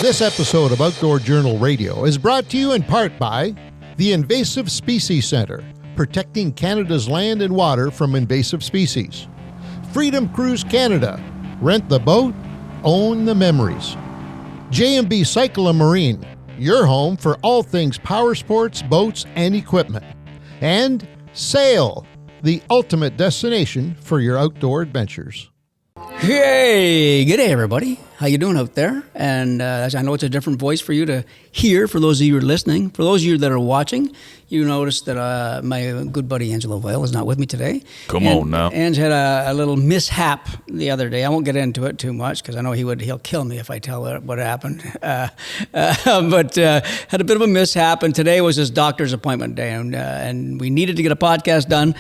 This episode of Outdoor Journal Radio is brought to you in part by the Invasive Species Centre, protecting Canada's land and water from invasive species. Freedom Cruise Canada, rent the boat, own the memories. J&B Cycle and Marine, your home for all things power sports, boats, and equipment. And Sail, the ultimate destination for your outdoor adventures. Hey, good day, everybody. How you doing out there? And I know it's a different voice for you to hear for those of you who are listening. For those of you that are watching, you noticed that my good buddy Angelo is not with me today. Come on now. Ange had a little mishap the other day. I won't get into it too much because I know he'll kill me if I tell what happened. But had a bit of a mishap, and today was his doctor's appointment day, and we needed to get a podcast done.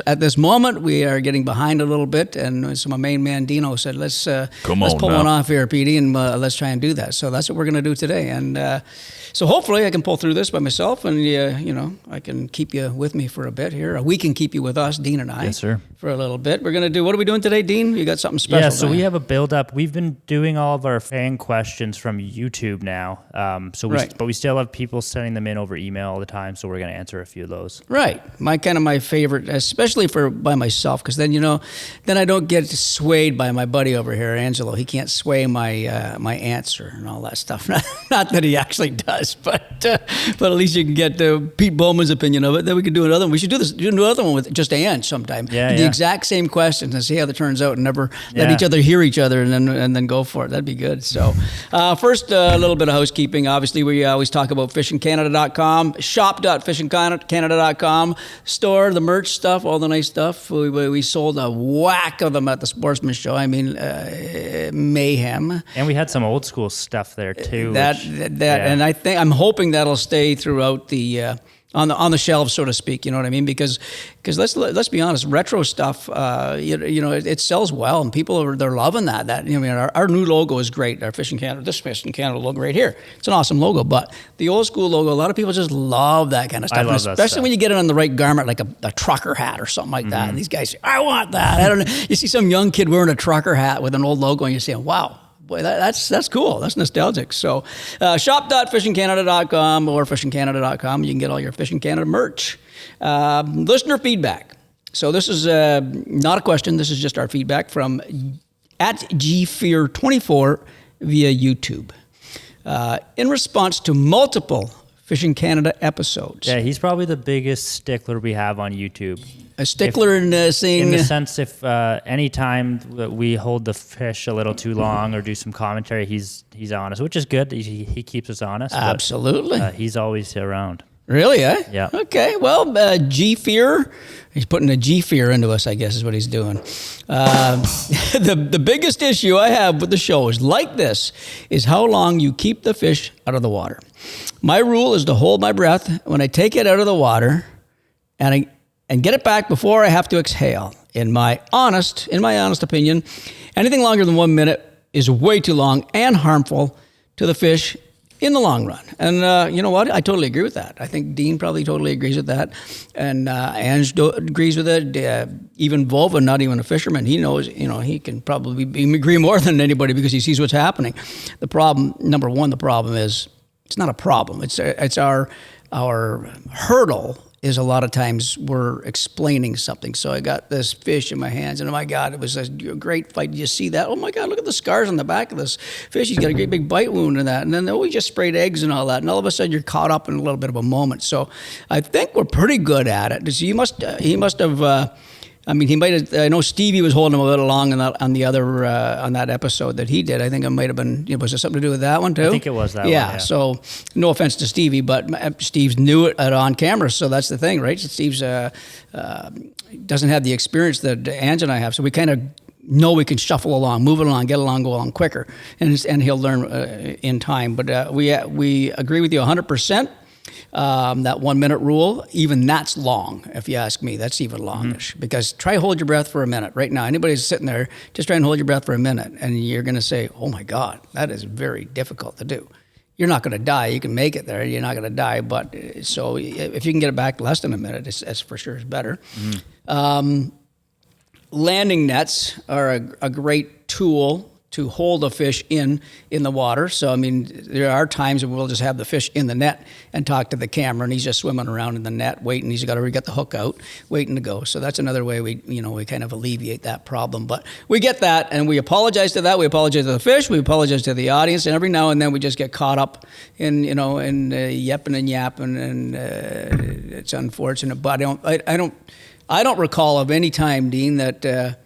At this moment, we are getting behind a little bit, and so my main man Dino said, let's pull one off here, Petey, and let's try and do that. So that's what we're going to do today, and so hopefully I can pull through this by myself, and I can keep you with me for a bit here. We can keep you with us, Dean and I. Yes, sir. For a little bit. We're going to do, what are we doing today, Dean? You got something special? Yeah, so we have a build-up. We've been doing all of our fan questions from YouTube now, but we still have people sending them in over email all the time, so we're going to answer a few of those. Right. My favorite, especially by myself, because then, then I don't get swayed by my buddy over here, Angelo. He can't sway my answer and all that stuff. Not that he actually does, but at least you can get Pete Bowman's opinion of it. Then we can do another one. We should do another one with just Ange sometime. The exact same questions and see how that turns out, and never let each other hear each other, and then go for it. That'd be good. So first, a little bit of housekeeping. Obviously, we always talk about fishingcanada.com, shop.fishingcanada.com, store, the merch stuff, all the nice stuff. We sold a whack of them at the Sportsman Show. I mean, mayhem. And we had some old school stuff there too. And I'm hoping that'll stay throughout the on the shelves, so to speak. You know what I mean? Because let's be honest, retro stuff, it sells well, and people they're loving that. Our new logo is great. Our Fishing Canada logo right here. It's an awesome logo, but the old school logo, a lot of people just love that kind of stuff. I love that especially when you get it on the right garment, like a trucker hat or something like that. And these guys say, I want that. I don't know. You see some young kid wearing a trucker hat with an old logo, and you're saying, wow. Boy, that's cool. That's nostalgic. So shop.fishingcanada.com or fishingcanada.com. You can get all your Fishing Canada merch. Listener feedback. So this is not a question. This is just our feedback from @GFear24 via YouTube. In response to multiple Fishing Canada episodes. Yeah, he's probably the biggest stickler we have on YouTube. A stickler in saying... In the sense, if any time we hold the fish a little too long or do some commentary, he's honest, which is good. He keeps us honest. Absolutely. He's always around. Really, eh? Yeah. Okay, well, G-Fear, he's putting a G-Fear into us, I guess is what he's doing. The biggest issue I have with the show is how long you keep the fish out of the water. My rule is to hold my breath when I take it out of the water and get it back before I have to exhale. In my honest opinion, anything longer than 1 minute is way too long and harmful to the fish in the long run. And you know what? I totally agree with that. I think Dean probably totally agrees with that. And Ange agrees with it. Even Volva, not even a fisherman, he knows, he can probably agree more than anybody because he sees what's happening. The problem is, it's not a problem. It's our hurdle is a lot of times we're explaining something. So I got this fish in my hands, and oh my God, it was a great fight. Did you see that? Oh my God, look at the scars on the back of this fish. He's got a great big bite wound in that. And then we just sprayed eggs and all that. And all of a sudden you're caught up in a little bit of a moment. So I think we're pretty good at it. So he must have, he might have. I know Stevie was holding him a little long on that episode that he did. I think it might have been. Was there something to do with that one too? I think it was that one. Yeah. So no offense to Stevie, but Steve's knew it on camera, so that's the thing, right? Steve's doesn't have the experience that Ange and I have, so we kind of know we can shuffle along, move it along, get along, go along quicker, and he'll learn in time. But we agree with you 100%. That 1 minute rule, even that's long. If you ask me, that's even longish. Because try hold your breath for a minute. Right now, anybody's sitting there, just try and hold your breath for a minute, and you're going to say, "Oh my God, that is very difficult to do." You're not going to die. You can make it there. You're not going to die. But so if you can get it back less than a minute, it's for sure is better. Landing nets are a great tool to hold a fish in the water. So, I mean, there are times when we'll just have the fish in the net and talk to the camera, and he's just swimming around in the net waiting. He's got to get the hook out, waiting to go. So that's another way we kind of alleviate that problem. But we get that, and we apologize to that. We apologize to the fish. We apologize to the audience, and every now and then we just get caught up in yepping and yapping, and it's unfortunate. But I don't recall of any time, Dean, that.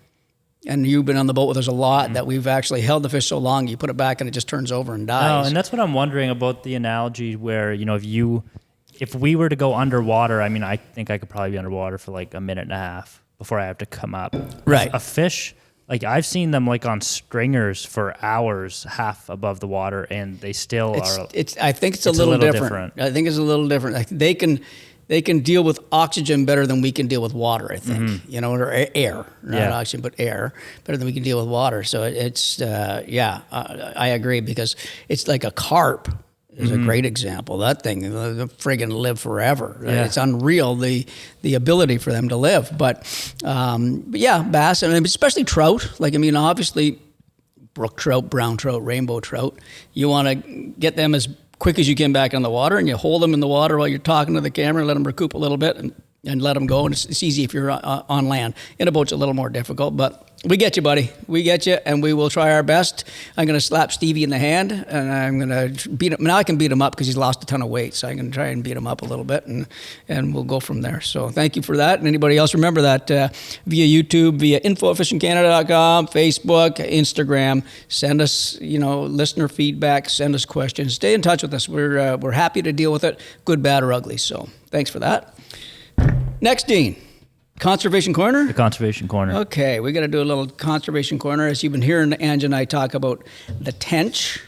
And you've been on the boat with us a lot, that we've actually held the fish so long, you put it back and it just turns over and dies. No, and that's what I'm wondering about the analogy where, if we were to go underwater, I mean, I think I could probably be underwater for like a minute and a half before I have to come up. Right. A fish, like I've seen them like on stringers for hours, half above the water, and they still are. I think it's a little different. I think it's a little different. Like they can deal with oxygen better than we can deal with water, I think, or air, not oxygen, but air, better than we can deal with water. So it's, I agree, because it's like a carp is a great example. That thing, they friggin' live forever. Yeah. It's unreal, the ability for them to live. But bass, and especially trout, obviously brook trout, brown trout, rainbow trout, you want to get them as quick as you can back in the water, and you hold them in the water while you're talking to the camera, let them recoup a little bit, and let them go. And it's easy if you're on land. In a boat's a little more difficult, but we get you, buddy. We get you, and we will try our best. I'm going to slap Stevie in the hand, and I'm going to beat him. Now I can beat him up because he's lost a ton of weight, so I'm going to try and beat him up a little bit, and we'll go from there. So thank you for that. And anybody else, remember that via YouTube, via info@fishingcanada.com, Facebook, Instagram. Send us, listener feedback. Send us questions. Stay in touch with us. We're happy to deal with it, good, bad, or ugly. So thanks for that. Next, Dean. Conservation Corner? The Conservation Corner. Okay, we got to do a little Conservation Corner. As you've been hearing Ange and I talk about the tench,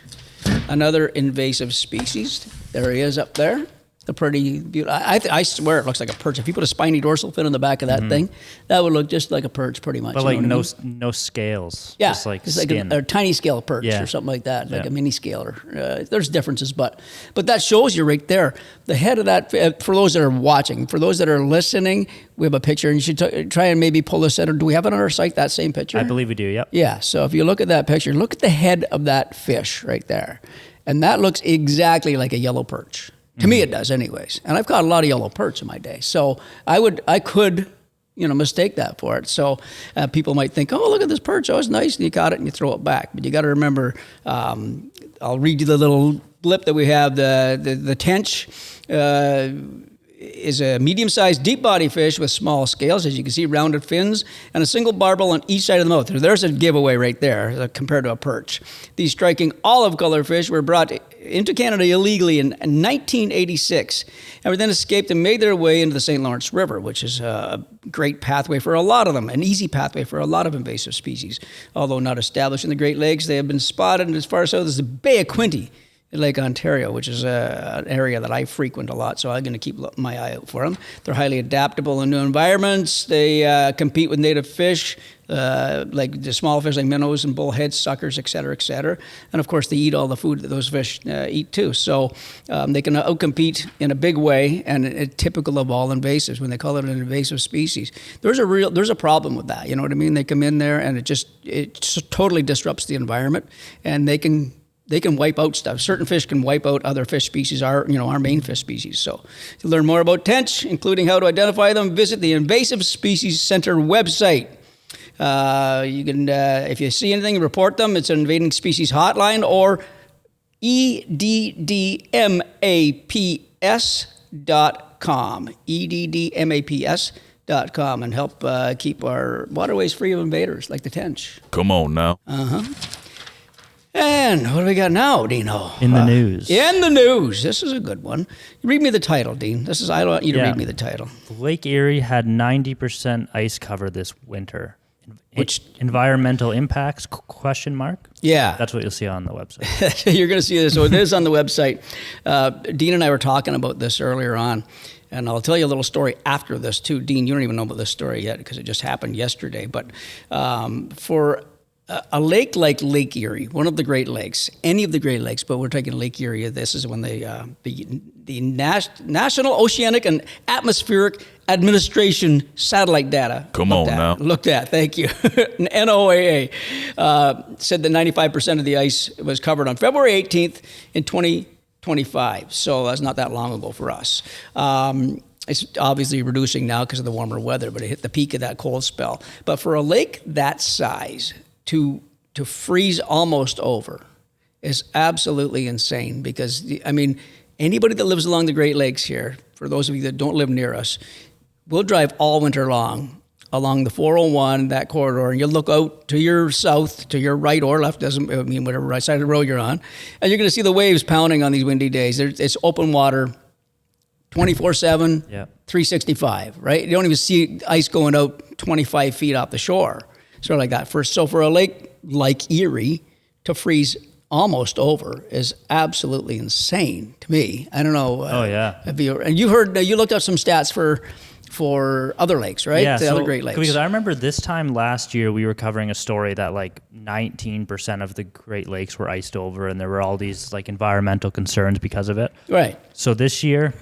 another invasive species. There he is up there. A pretty beautiful. I swear it looks like a perch. If you put a spiny dorsal fin on the back of that thing, that would look just like a perch, pretty much. But like no scales. Yeah, just like skin. Like a tiny scale perch or something like that, like a mini scaler. There's differences, but that shows you right there. The head of that, for those that are watching, for those that are listening, we have a picture, and you should try and maybe pull this out. Or do we have it on our site, that same picture? I believe we do, yep. Yeah, so if you look at that picture, look at the head of that fish right there. And that looks exactly like a yellow perch. To me, it does, anyways. And I've caught a lot of yellow perch in my day, so I could, mistake that for it. So people might think, oh, look at this perch. Oh, it's nice, and you caught it and you throw it back. But you got to remember, I'll read you the little blip that we have. The tench is a medium-sized, deep-body fish with small scales, as you can see, rounded fins, and a single barbel on each side of the mouth. There's a giveaway right there compared to a perch. These striking olive-colored fish were brought into Canada illegally in 1986, and were then escaped and made their way into the St. Lawrence River, which is a great pathway for a lot of them, an easy pathway for a lot of invasive species. Although not established in the Great Lakes, they have been spotted as far south as the Bay of Quinte in Lake Ontario, which is an area that I frequent a lot, so I'm going to keep my eye out for them. They're highly adaptable in new environments. They compete with native fish, like the small fish like minnows and bullheads, suckers, et cetera, et cetera. And of course, they eat all the food that those fish eat too. So they can outcompete in a big way, and it's typical of all invasives when they call it an invasive species. There's a problem with that. You know what I mean? They come in there, and it totally disrupts the environment, and they can wipe out stuff. Certain fish can wipe out other fish species, our main fish species. So to learn more about tench, including how to identify them, visit the Invasive Species Centre website. You can, if you see anything, report them. It's an invading species hotline, or eddmaps.com. eddmaps.com, and help keep our waterways free of invaders like the tench. Come on now. And what do we got now, Dino? In the news. In the news. This is a good one. Read me the title, Dean. I want you to read me the title. Lake Erie had 90% ice cover this winter. Which environmental impacts, ? Yeah. That's what you'll see on the website. You're going to see this. So it is on the website. Dean and I were talking about this earlier on, and I'll tell you a little story after this too. Dean, you don't even know about this story yet because it just happened yesterday. But for a lake like Lake Erie, one of the Great Lakes, any of the Great Lakes, but we're taking Lake Erie. This is when the National Oceanic and Atmospheric Administration satellite data looked at. Thank you. NOAA said that 95% of the ice was covered on February 18th in 2025. So that's not that long ago for us. It's obviously reducing now because of the warmer weather, but it hit the peak of that cold spell. But for a lake that size to freeze almost over is absolutely insane because, I mean, anybody that lives along the Great Lakes here, for those of you that don't live near us, we'll drive all winter long along the 401, that corridor, and you'll look out to your south, to your right or left, doesn't I mean whatever right side of the road you're on, and you're going to see the waves pounding on these windy days. It's open water 24/7, 365, right? You don't even see ice going out 25 feet off the shore, sort of like that. So for a lake like Erie to freeze almost over is absolutely insane to me. I don't know. And you looked up some stats for other lakes, right? Yeah, other Great Lakes. Because I remember this time last year we were covering a story that like 19% of the Great Lakes were iced over, and there were all these like environmental concerns because of it. Right. So this year,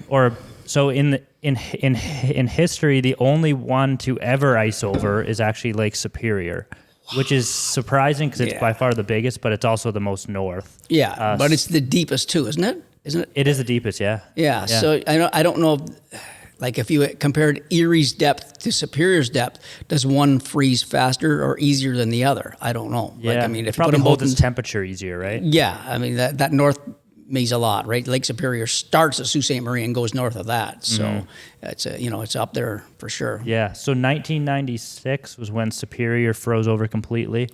in history, the only one to ever ice over is actually Lake Superior. Which is surprising because it's by far the biggest, but it's also the most north. Yeah, but it's the deepest too, isn't it? Isn't it? It is the deepest, yeah. Yeah. So I don't know, like if you compared Erie's depth to Superior's depth, does one freeze faster or easier than the other? I don't know. Yeah, like, I mean, if probably you put them holds both its temperature easier, right? Yeah, I mean that north means a lot, right? Lake Superior starts at Sault Ste. Marie and goes north of that, so it's up there for sure. Yeah. So 1996 was when Superior froze over completely.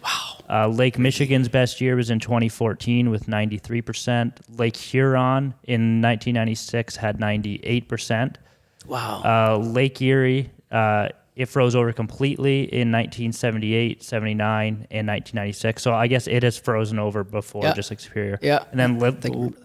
Wow. Lake Michigan's best year was in 2014 with 93%. Lake Huron in 1996 had 98%. Wow. Lake Erie, it froze over completely in 1978, 79, and 1996. So I guess it has frozen over before, just like Superior. Yeah. And then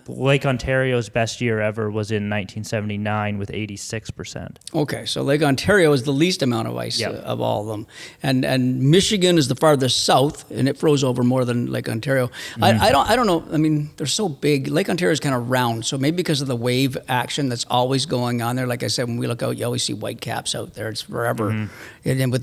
Lake Ontario's best year ever was in 1979 with 86%. Okay, so Lake Ontario is the least amount of ice of all of them. And Michigan is the farthest south, and it froze over more than Lake Ontario. I don't know. I mean, they're so big. Lake Ontario is kind of round, so maybe because of the wave action that's always going on there. Like I said, when we look out, you always see white caps out there. It's forever. And then with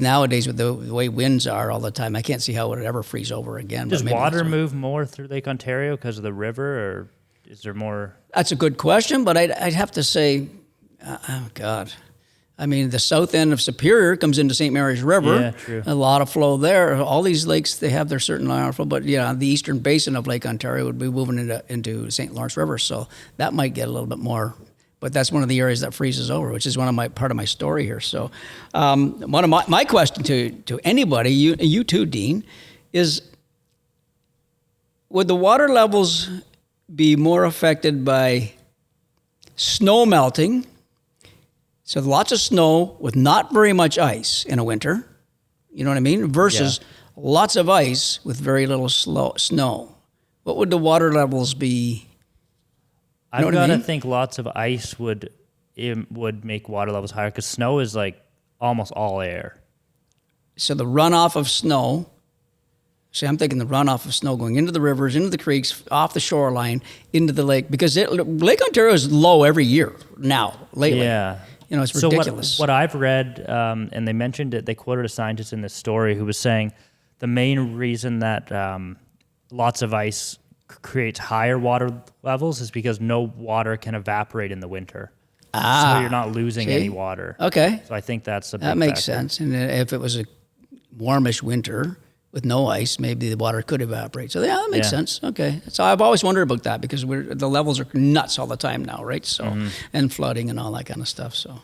nowadays with the way winds are all the time, I can't see how it would ever freeze over again. Does water move more through Lake Ontario because of the river, or is there more? That's a good question, but I'd have to say, oh God, I mean the south end of Superior comes into St. Mary's River. Yeah, true. A lot of flow there. All these lakes they have their certain amount of flow, but the eastern basin of Lake Ontario would be moving into St. Lawrence River, so that might get a little bit more. But that's one of the areas that freezes over, which is part of my story here. So, one of my question to anybody, you too, Dean, is would the water levels be more affected by snow melting? So lots of snow with not very much ice in a winter, you know what I mean? Versus lots of ice with very little snow. What would the water levels be? I've got to think lots of ice would make water levels higher because snow is like almost all air. So the runoff of snow, I'm thinking the runoff of snow going into the rivers, into the creeks, off the shoreline, into the lake, because Lake Ontario is low every year now, lately. Yeah. It's ridiculous. So what I've read, and they mentioned it, they quoted a scientist in this story who was saying the main reason that lots of ice creates higher water levels is because no water can evaporate in the winter. So you're not losing any water. Okay. So I think that's a big That makes factor. sense. And if it was a warmish winter with no ice, maybe the water could evaporate. So that makes sense. Okay. So I've always wondered about that because the levels are nuts all the time now, right? So and flooding and all that kind of stuff. So,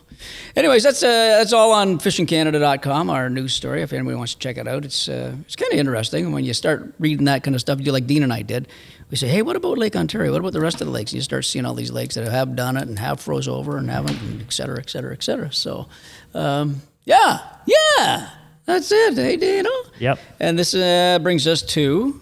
anyways, that's all on fishingcanada.com, our news story. If anybody wants to check it out, it's kind of interesting when you start reading that kind of stuff. You like Dean and I did. We say, hey, what about Lake Ontario? What about the rest of the lakes? And you start seeing all these lakes that have done it and have froze over and haven't, and et cetera, et cetera, et cetera. So, that's it. Hey, Dino. Yep. And this brings us to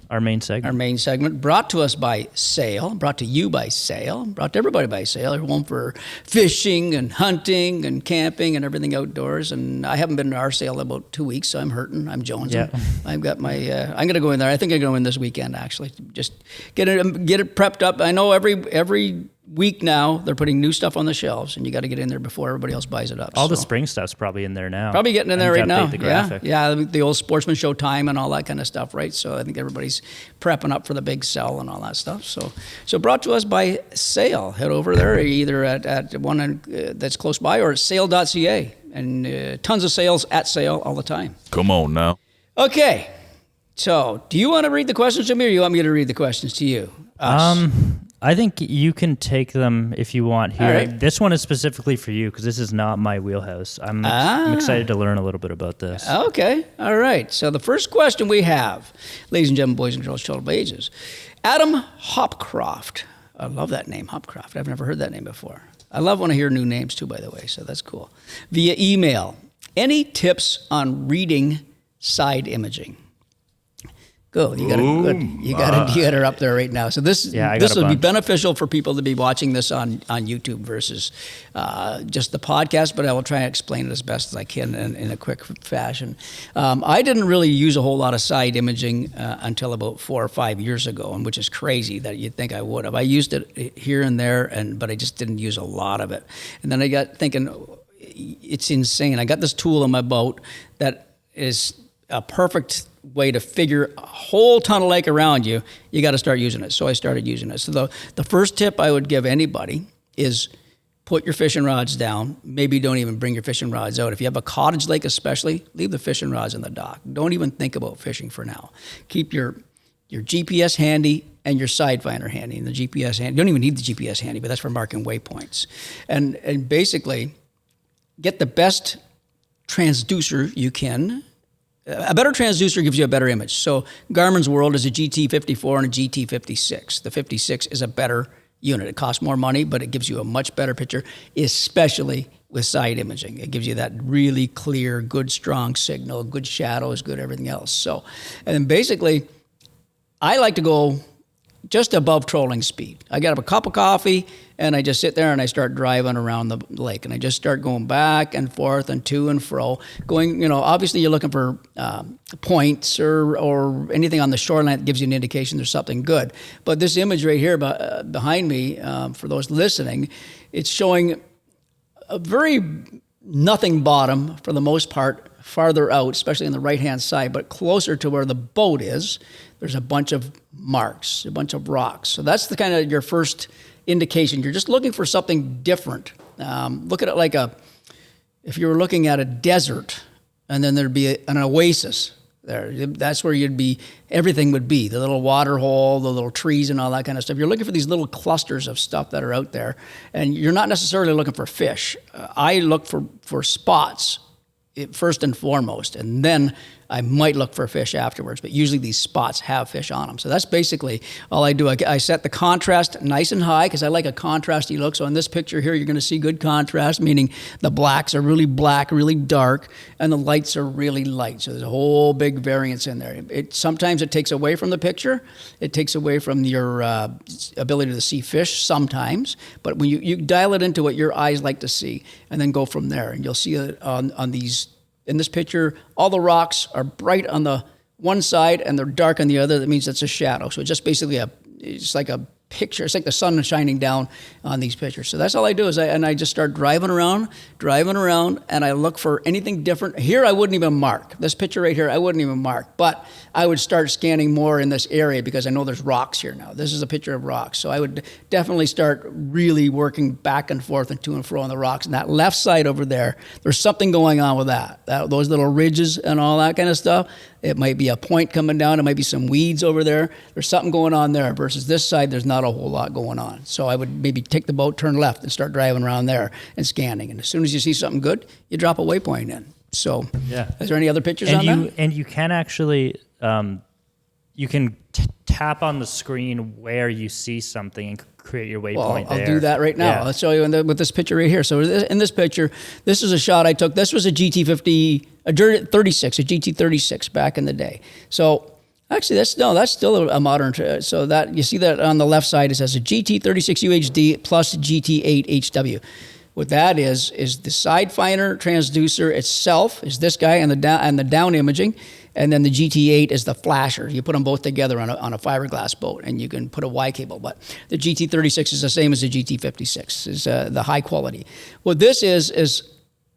Our main segment. Our main segment, brought to us by Sail, brought to you by Sail, brought to everybody by Sail. Everyone for fishing and hunting and camping and everything outdoors. And I haven't been to our sale in about 2 weeks, so I'm hurting. I'm jonesing. Yeah. I've got my. I'm going to go in there. I think I'm going to go in this weekend. Actually, just get it prepped up. I know every week now they're putting new stuff on the shelves, and you got to get in there before everybody else buys it up. All the spring stuff's probably in there now. Probably getting in there right now. The graphic. Yeah, the old Sportsman Show time and all that kind of stuff, right? So I think everybody's prepping up for the big sell and all that stuff. So brought to us by Sail. Head over there either at one that's close by or at sail.ca, and tons of sales at Sail all the time. Come on now. Okay, so do you want to read the questions to me, or you want me to read the questions to you? Us? I think you can take them if you want here. Right. This one is specifically for you because this is not my wheelhouse. I'm excited to learn a little bit about this. Okay. All right. So the first question we have, ladies and gentlemen, boys and girls, children of all ages, Adam Hopcroft. I love that name, Hopcroft. I've never heard that name before. I love when I hear new names too, by the way, so that's cool. Via email, any tips on reading side imaging? Go. You got her up there right now. So this will be beneficial for people to be watching this on YouTube versus just the podcast, but I will try and explain it as best as I can in a quick fashion. I didn't really use a whole lot of side imaging until about 4 or 5 years ago, and which is crazy that you'd think I would have. I used it here and there, but I just didn't use a lot of it. And then I got thinking, it's insane. I got this tool in my boat that is a perfect way to figure a whole ton of lake around you. You got to start using it. So I started using it. So the first tip I would give anybody is put your fishing rods down. Maybe don't even bring your fishing rods out. If you have a cottage lake especially, leave the fishing rods in the dock. Don't even think about fishing for now. Keep your GPS handy and your side finder handy. And the GPS handy, you don't even need the GPS handy, but that's for marking waypoints. And basically get the best transducer you can. A better transducer gives you a better image. So Garmin's World is a GT54 and a GT56. The 56 is a better unit. It costs more money, but it gives you a much better picture, especially with side imaging. It gives you that really clear, good, strong signal, good shadows, good everything else. So, and then basically, I like to go just above trolling speed. I get up a cup of coffee and I just sit there and I start driving around the lake and I just start going back and forth and to and fro. Going, obviously you're looking for points or anything on the shoreline that gives you an indication there's something good. But this image right here behind me, for those listening, it's showing a very nothing bottom for the most part, farther out, especially on the right-hand side, but closer to where the boat is, there's a bunch of marks, a bunch of rocks. So that's the kind of your first indication. You're just looking for something different. Look at it like if you were looking at a desert, and then there'd be an oasis there. That's where everything would be, the little water hole, the little trees and all that kind of stuff. You're looking for these little clusters of stuff that are out there, and you're not necessarily looking for fish. I look for spots first and foremost, and then I might look for fish afterwards, but usually these spots have fish on them. So that's basically all I do. I set the contrast nice and high because I like a contrasty look. So in this picture here, you're going to see good contrast, meaning the blacks are really black, really dark, and the lights are really light. So there's a whole big variance in there. Sometimes it takes away from the picture. It takes away from your ability to see fish sometimes. But when you dial it into what your eyes like to see and then go from there, and you'll see it on these. In this picture, all the rocks are bright on the one side and they're dark on the other. That means it's a shadow. So it's just basically it's like a picture. It's like the sun shining down on these pictures. So that's all I do is I just start driving around, and I look for anything different. Here, I wouldn't even mark. This picture right here, I wouldn't even mark. But I would start scanning more in this area because I know there's rocks here now. This is a picture of rocks. So I would definitely start really working back and forth and to and fro on the rocks. And that left side over there, there's something going on with that. Those little ridges and all that kind of stuff. It might be a point coming down. It might be some weeds over there. There's something going on there versus this side, there's not a whole lot going on. So I would maybe take the boat, turn left, and start driving around there and scanning. And as soon as you see something good, you drop a waypoint in. So is there any other pictures on that? And you can actually, you can tap on the screen where you see something and create your waypoint there. I'll do that right now. Yeah. I'll show you with this picture right here. So in this picture, this is a shot I took. This was a GT36, a GT36 back in the day. So Actually, that's still a modern. So that you see that on the left side, it says a GT36UHD plus GT8HW. What that is the side finder transducer itself is this guy and the down imaging, and then the GT8 is the flasher. You put them both together on a fiberglass boat, and you can put a Y cable. But the GT36 is the same as the GT56. Is the high quality. What this is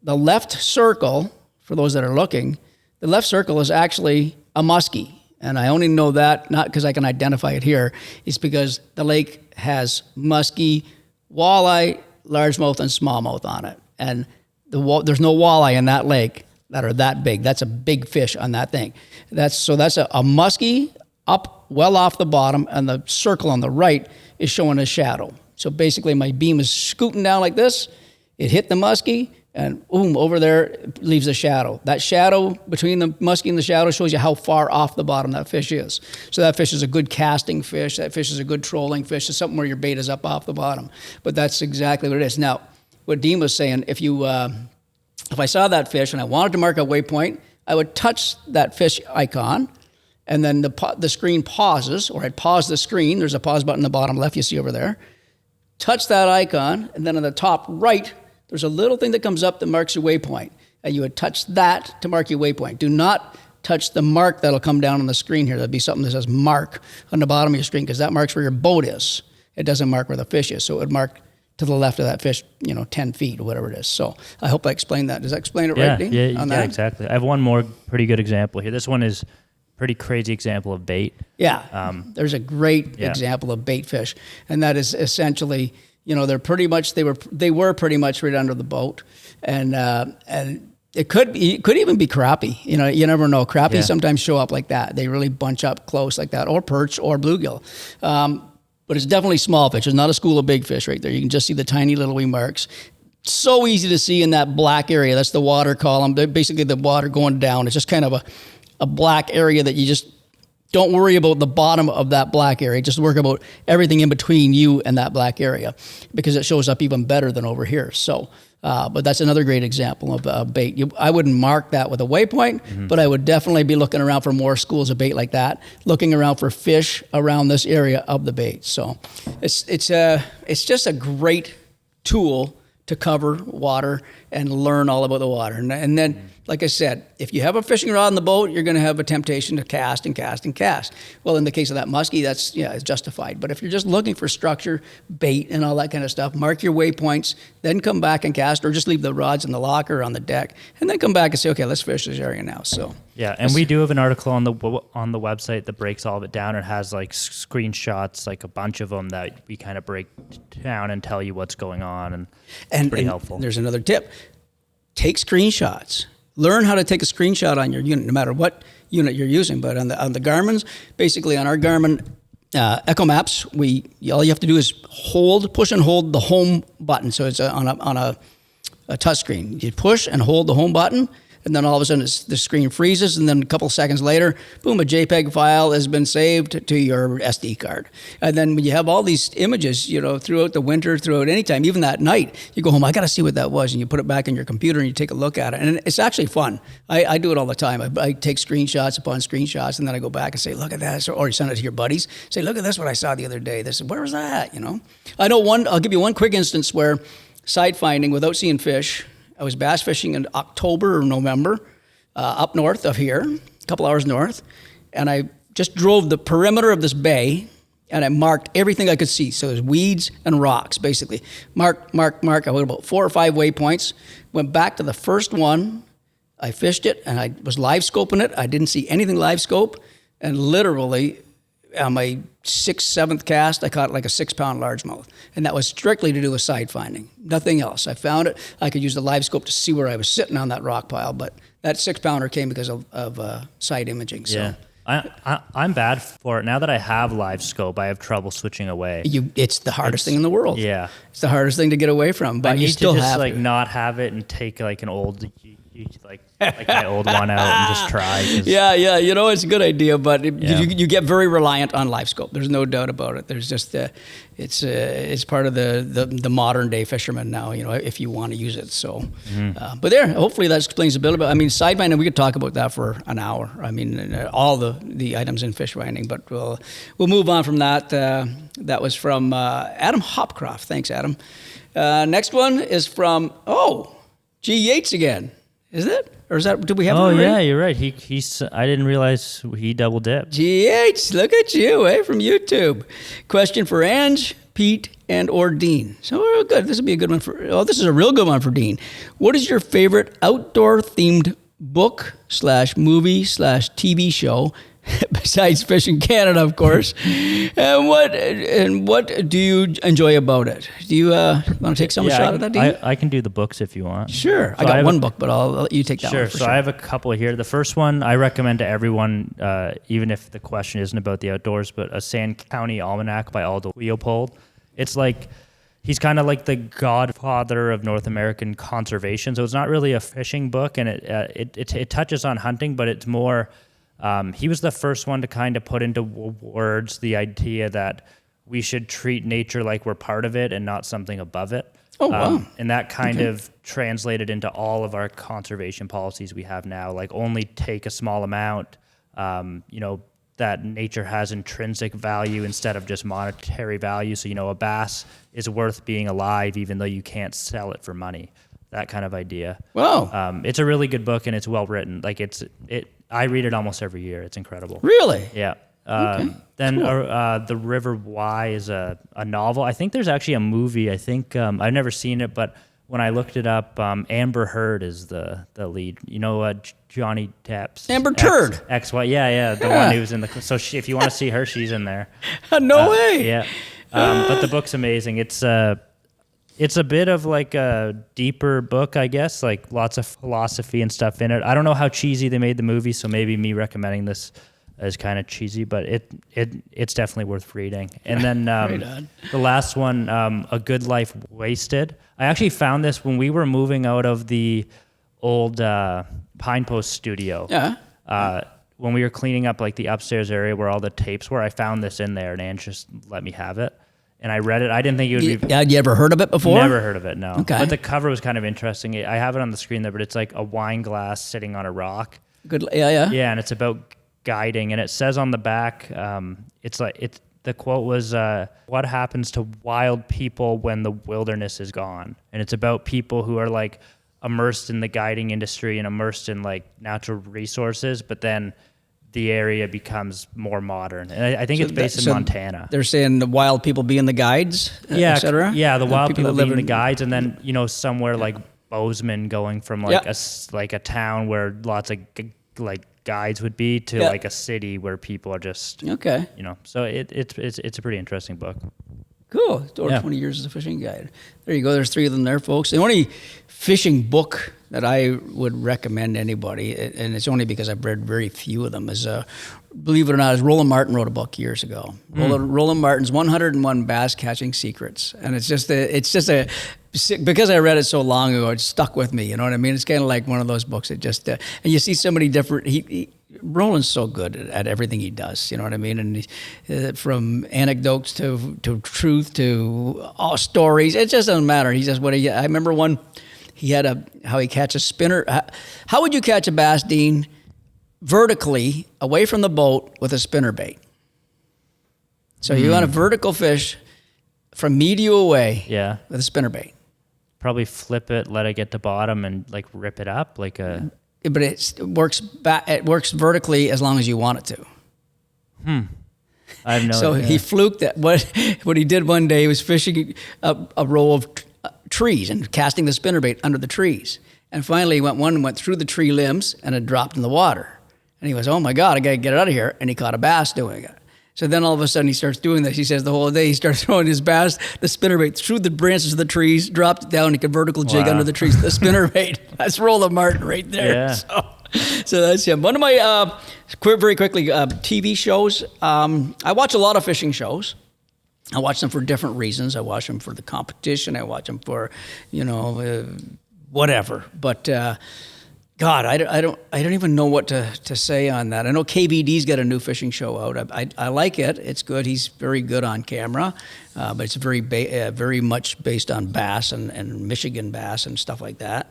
the left circle for those that are looking. The left circle is actually a muskie. And I only know that, not because I can identify it here, it's because the lake has muskie, walleye, largemouth, and smallmouth on it. And there's no walleye in that lake that are that big. That's a big fish on that thing. That's a muskie up well off the bottom, and the circle on the right is showing a shadow. So basically my beam is scooting down like this. It hit the muskie, and boom, over there it leaves a shadow. That shadow between the muskie and the shadow shows you how far off the bottom that fish is. So that fish is a good casting fish. That fish is a good trolling fish. It's something where your bait is up off the bottom. But that's exactly what it is. Now, what Dean was saying, if I saw that fish and I wanted to mark a waypoint, I would touch that fish icon, and then the screen pauses, or I'd pause the screen. There's a pause button in the bottom left you see over there. Touch that icon, and then on the top right, there's a little thing that comes up that marks your waypoint, and you would touch that to mark your waypoint. Do not touch the mark that'll come down on the screen here. There'll be something that says mark on the bottom of your screen, because that marks where your boat is. It doesn't mark where the fish is, so it would mark to the left of that fish, 10 feet or whatever it is. So I hope I explained that. Does that explain it right, Dean? Yeah, exactly. I have one more pretty good example here. This one is pretty crazy example of bait. Yeah, there's a great example of bait fish, and that is essentially, they're pretty much they were pretty much right under the boat, and it could even be crappie. You never know. Crappie sometimes show up like that. They really bunch up close like that, or perch or bluegill. But it's definitely small fish. It's not a school of big fish right there. You can just see the tiny little wee marks. So easy to see in that black area. That's the water column. Basically, the water going down. It's just kind of a black area that you just don't worry about the bottom of that black area. Just worry about everything in between you and that black area, because it shows up even better than over here. So, but that's another great example of bait. I wouldn't mark that with a waypoint, but I would definitely be looking around for more schools of bait like that, looking around for fish around this area of the bait. So it's just a great tool to cover water and learn all about the water. And then, like I said, if you have a fishing rod in the boat, you're going to have a temptation to cast and cast and cast. Well, in the case of that muskie, it's justified. But if you're just looking for structure, bait, and all that kind of stuff, mark your waypoints, then come back and cast, or just leave the rods in the locker or on the deck, and then come back and say, okay, let's fish this area now. So yeah, and we do have an article on the website that breaks all of it down. It has like screenshots, like a bunch of them that we kind of break down and tell you what's going on, and it's pretty helpful. There's another tip: take screenshots. Learn how to take a screenshot on your unit, no matter what unit you're using. But on the Garmin's, basically on our Garmin Echo Maps, all you have to do is push and hold the home button. So it's on a touch screen. You push and hold the home button, and then all of a sudden the screen freezes, and then a couple seconds later, boom, a JPEG file has been saved to your SD card. And then when you have all these images, throughout the winter, throughout any time, even that night, you go home, I got to see what that was, and you put it back in your computer and you take a look at it. And it's actually fun. I do it all the time. I take screenshots upon screenshots, and then I go back and say, look at that. Or you send it to your buddies. Say, look at this, what I saw the other day. Where was that? I know I'll give you one quick instance where side finding without seeing fish. I was bass fishing in October or November up north of here, a couple hours north, and I just drove the perimeter of this bay, and I marked everything I could see. So there's weeds and rocks, basically. Mark. I went about 4 or 5 waypoints, went back to the first one. I fished it, and I was live scoping it. I didn't see anything live scope, and literally on my 6th, 7th cast, I caught like a 6-pound largemouth. And that was strictly to do with side finding, nothing else. I found it. I could use the live scope to see where I was sitting on that rock pile, but that 6-pounder came because of side imaging. So. Yeah. I'm bad for it. Now that I have live scope, I have trouble switching away. It's the hardest thing in the world. Yeah. It's the hardest thing to get away from, but you still have to. Not have it and take like an old like my old one out and just try. Yeah, it's a good idea, but you get very reliant on live scope. There's no doubt about it. There's just it's part of the modern day fisherman now. If you want to use it. So, but hopefully that explains a bit about. I mean, side minding, we could talk about that for an hour. I mean, all the items in fish finding, but we'll move on from that. That was from Adam Hopcroft. Thanks, Adam. Next one is from G. Yates again. Is it? Or is that? Do we have? Oh yeah, you're right. He's. I didn't realize he double dipped. G. Yates, look at you, from YouTube. Question for Ange, Pete, or Dean. So good. This would be a good one for. Oh, this is a real good one for Dean. What is your favorite outdoor themed book / movie / TV show? Besides Fishing Canada, of course, and what do you enjoy about it? Do you want to take some shot at that, Dean? I can do the books if you want. Sure, so I got one book, but I'll let you take that one. Sure. I have a couple here. The first one I recommend to everyone, even if the question isn't about the outdoors, but a Sand County Almanac by Aldo Leopold. It's like he's kind of like the godfather of North American conservation. So it's not really a fishing book, and it touches on hunting, but it's more. He was the first one to kind of put into words the idea that we should treat nature like we're part of it and not something above it. Oh, wow. And that kind of translated into all of our conservation policies we have now, like only take a small amount, that nature has intrinsic value instead of just monetary value. So, a bass is worth being alive even though you can't sell it for money. That kind of idea. Wow. It's a really good book and it's well written. Like I read it almost every year. It's incredible. Really? Yeah. Then cool. The River Why is a novel. I think there's actually a movie. I think I've never seen it, but when I looked it up, Amber Heard is the lead. Johnny Depp's Amber Turd. Ex-wife. Yeah. The one who was in the. So if you want to see her, she's in there. No way. Yeah. But the book's amazing. It's a bit of like a deeper book, I guess, like lots of philosophy and stuff in it. I don't know how cheesy they made the movie, so maybe me recommending this is kind of cheesy, but it's definitely worth reading. And then the last one, A Good Life Wasted. I actually found this when we were moving out of the old Pine Post studio. Yeah. When we were cleaning up like the upstairs area where all the tapes were, I found this in there, and Ange just let me have it. And I read it. I didn't think it would be... Had you ever heard of it before? Never heard of it, no. Okay. But the cover was kind of interesting. I have it on the screen there, but it's like a wine glass sitting on a rock. Good. Yeah. Yeah, and it's about guiding. And it says on the back, the quote was, what happens to wild people when the wilderness is gone? And it's about people who are like immersed in the guiding industry and immersed in like natural resources, but then the area becomes more modern. And I think it's based in Montana. They're saying the wild people being the guides, et cetera? Yeah, the wild people being the guides, and then, somewhere like Bozeman going from like a town where lots of like guides would be to like a city where people are just... Okay. So it's a pretty interesting book. Cool. Over 20 years as a fishing guide. There you go. There's 3 of them there, folks. The only fishing book that I would recommend anybody, and it's only because I've read very few of them, is, believe it or not, is Roland Martin wrote a book years ago. Roland Martin's 101 Bass Catching Secrets. And it's just because I read it so long ago, it stuck with me, you know what I mean? It's kind of like one of those books that just, and you see so many different, Roland's so good at everything he does, you know what I mean? And from anecdotes to truth to all stories, it just doesn't matter. He just, I remember one, he had how he catch a spinner. How would you catch a bass, Dean, vertically away from the boat with a spinner bait? So you want a vertical fish from me to you away with a spinner bait. Probably flip it, let it get to bottom, and like rip it up like a... But it works vertically as long as you want it to. I have no So idea. he fluked that. What he did one day, he was fishing a row of trees and casting the spinnerbait under the trees. And finally, one went through the tree limbs and it dropped in the water. And he goes, "Oh my God, I got to get it out of here." And he caught a bass doing it. So then all of a sudden he starts doing this. He says the whole day he starts throwing his bass, the spinnerbait, through the branches of the trees, dropped it down, he could vertical jig under the trees, the spinnerbait. That's Roland Martin right there. Yeah. So that's him. One of my, very quickly, TV shows. I watch a lot of fishing shows. I watch them for different reasons. I watch them for the competition. I watch them for, whatever. But God, I don't even know what to say on that. I know KVD's got a new fishing show out. I like it. It's good. He's very good on camera, but it's very much based on bass and Michigan bass and stuff like that.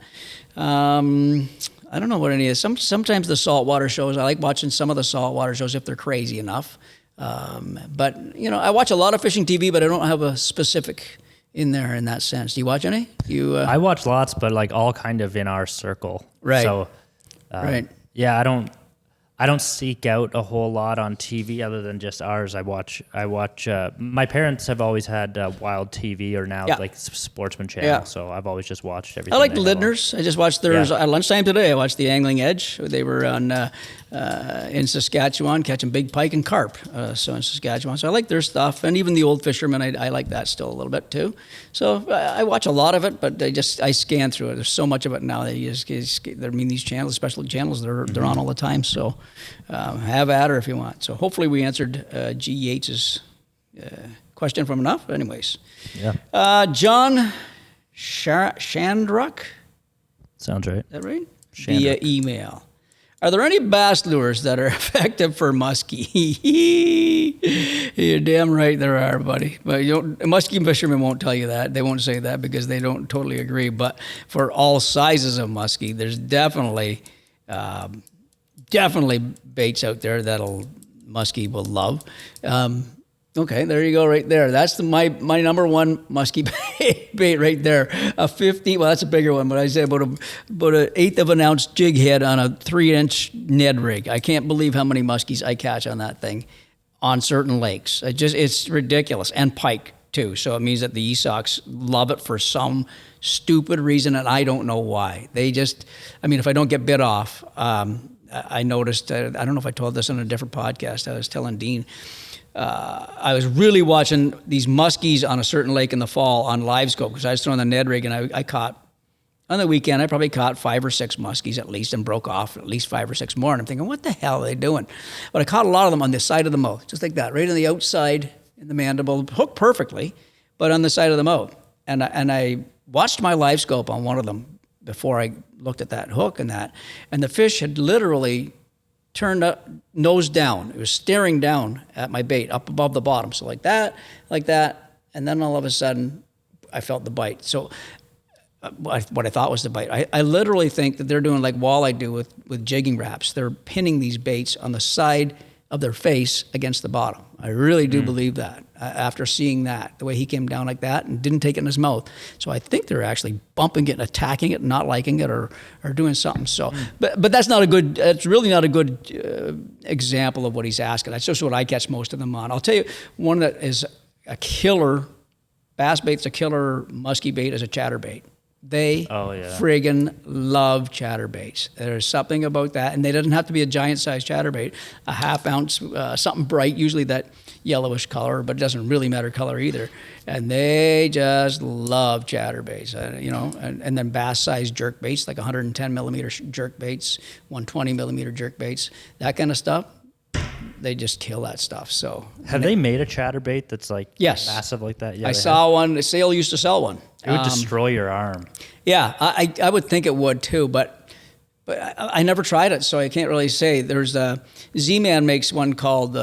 I don't know what any is. Sometimes the saltwater shows. I like watching some of the saltwater shows if they're crazy enough. But I watch a lot of fishing TV, but I don't have a specific in there in that sense. Do you watch any? I watch lots, but like all kind of in our circle. Right. So, right. Yeah, I don't seek out a whole lot on TV other than just ours. I watch. My parents have always had Wild TV or now like Sportsman Channel. Yeah. So I've always just watched everything. I like the Lindners. I just watched theirs at lunchtime today. I watched the Angling Edge. They were on in Saskatchewan catching big pike and carp. So in Saskatchewan. So I like their stuff, and even the Old Fisherman. I like that still a little bit too. So I watch a lot of it, but I scan through it. There's so much of it now that these channels, special channels, they're on all the time. So. Have at her if you want. So hopefully we answered G. Yates's question from enough. Anyways, John Shandruck. Sounds right. Is that right? Shandruck. Via email. Are there any bass lures that are effective for muskie? You're damn right there are, buddy. But muskie fishermen won't tell you that. They won't say that because they don't totally agree. But for all sizes of muskie, there's definitely baits out there muskie will love. Okay, there you go, right there. That's my number one muskie bait right there. A 50. Well, that's a bigger one, but I say about an eighth of an ounce jig head on a 3-inch Ned rig. I can't believe how many muskies I catch on that thing on certain lakes. It's ridiculous, and pike too. So it means that the Esox love it for some stupid reason, and I don't know why. If I don't get bit off. I noticed, I don't know if I told this on a different podcast, I was telling Dean, I was really watching these muskies on a certain lake in the fall on live scope because I was throwing the Ned rig, and I caught, on the weekend, I probably caught 5 or 6 muskies at least and broke off at least 5 or 6 more. And I'm thinking, what the hell are they doing? But I caught a lot of them on the side of the mouth, just like that, right on the outside in the mandible, hooked perfectly, but on the side of the mouth. And I watched my live scope on one of them before I looked at that hook and the fish had literally turned up nose down. It was staring down at my bait up above the bottom. So like that, and then all of a sudden I felt the bite. So what I thought was the bite. I literally think that they're doing like walleye do with jigging wraps. They're pinning these baits on the side of their face against the bottom. I really do believe that after seeing that, the way he came down like that and didn't take it in his mouth. So I think they're actually bumping it and attacking it, not liking it or doing something. So, but that's it's really not a good example of what he's asking. That's just what I catch most of them on. I'll tell you one that is a killer bass bait's a killer musky bait is a chatterbait. They friggin' love chatterbaits. There's something about that, and they doesn't have to be a giant-sized chatterbait. A half-ounce, something bright, usually that yellowish color, but it doesn't really matter color either. And they just love chatterbaits, and then bass-sized jerk baits, like 110-millimeter jerk baits, 120-millimeter jerk baits, that kind of stuff. They just kill that stuff. So have they made a chatterbait that's like massive like that? Yeah, I saw one. Sale used to sell one. It would destroy your arm. Yeah, I would think it would too, but I never tried it, so I can't really say. There's Z-Man makes one called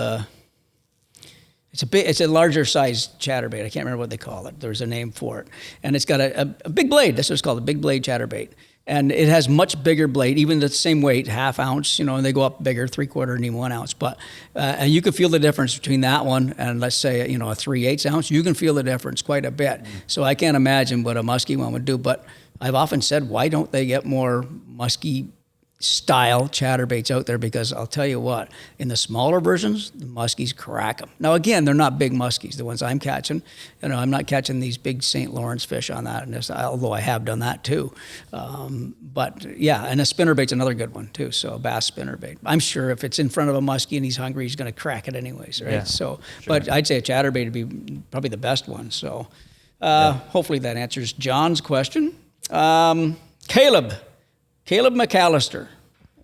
it's a larger sized chatterbait. I can't remember what they call it. There's a name for it, and it's got a big blade. That's what it's called, a big blade chatterbait. And it has much bigger blade, even the same weight, half ounce, and they go up bigger, 3/4 and even 1 ounce. But and you can feel the difference between that one and let's say a 3/8 ounce. You can feel the difference quite a bit. So I can't imagine what a musky one would do. But I've often said, why don't they get more musky style chatterbaits out there? Because I'll tell you what, in the smaller versions, the muskies crack them. Now again, they're not big muskies, the ones I'm catching. I'm not catching these big St. Lawrence fish on that, although I have done that too. But yeah, and a spinnerbait's another good one too. So a bass spinnerbait. I'm sure if it's in front of a muskie and he's hungry, he's going to crack it anyways, right? Yeah, so, sure. But I'd say a chatterbait would be probably the best one. So hopefully that answers John's question. Caleb McAllister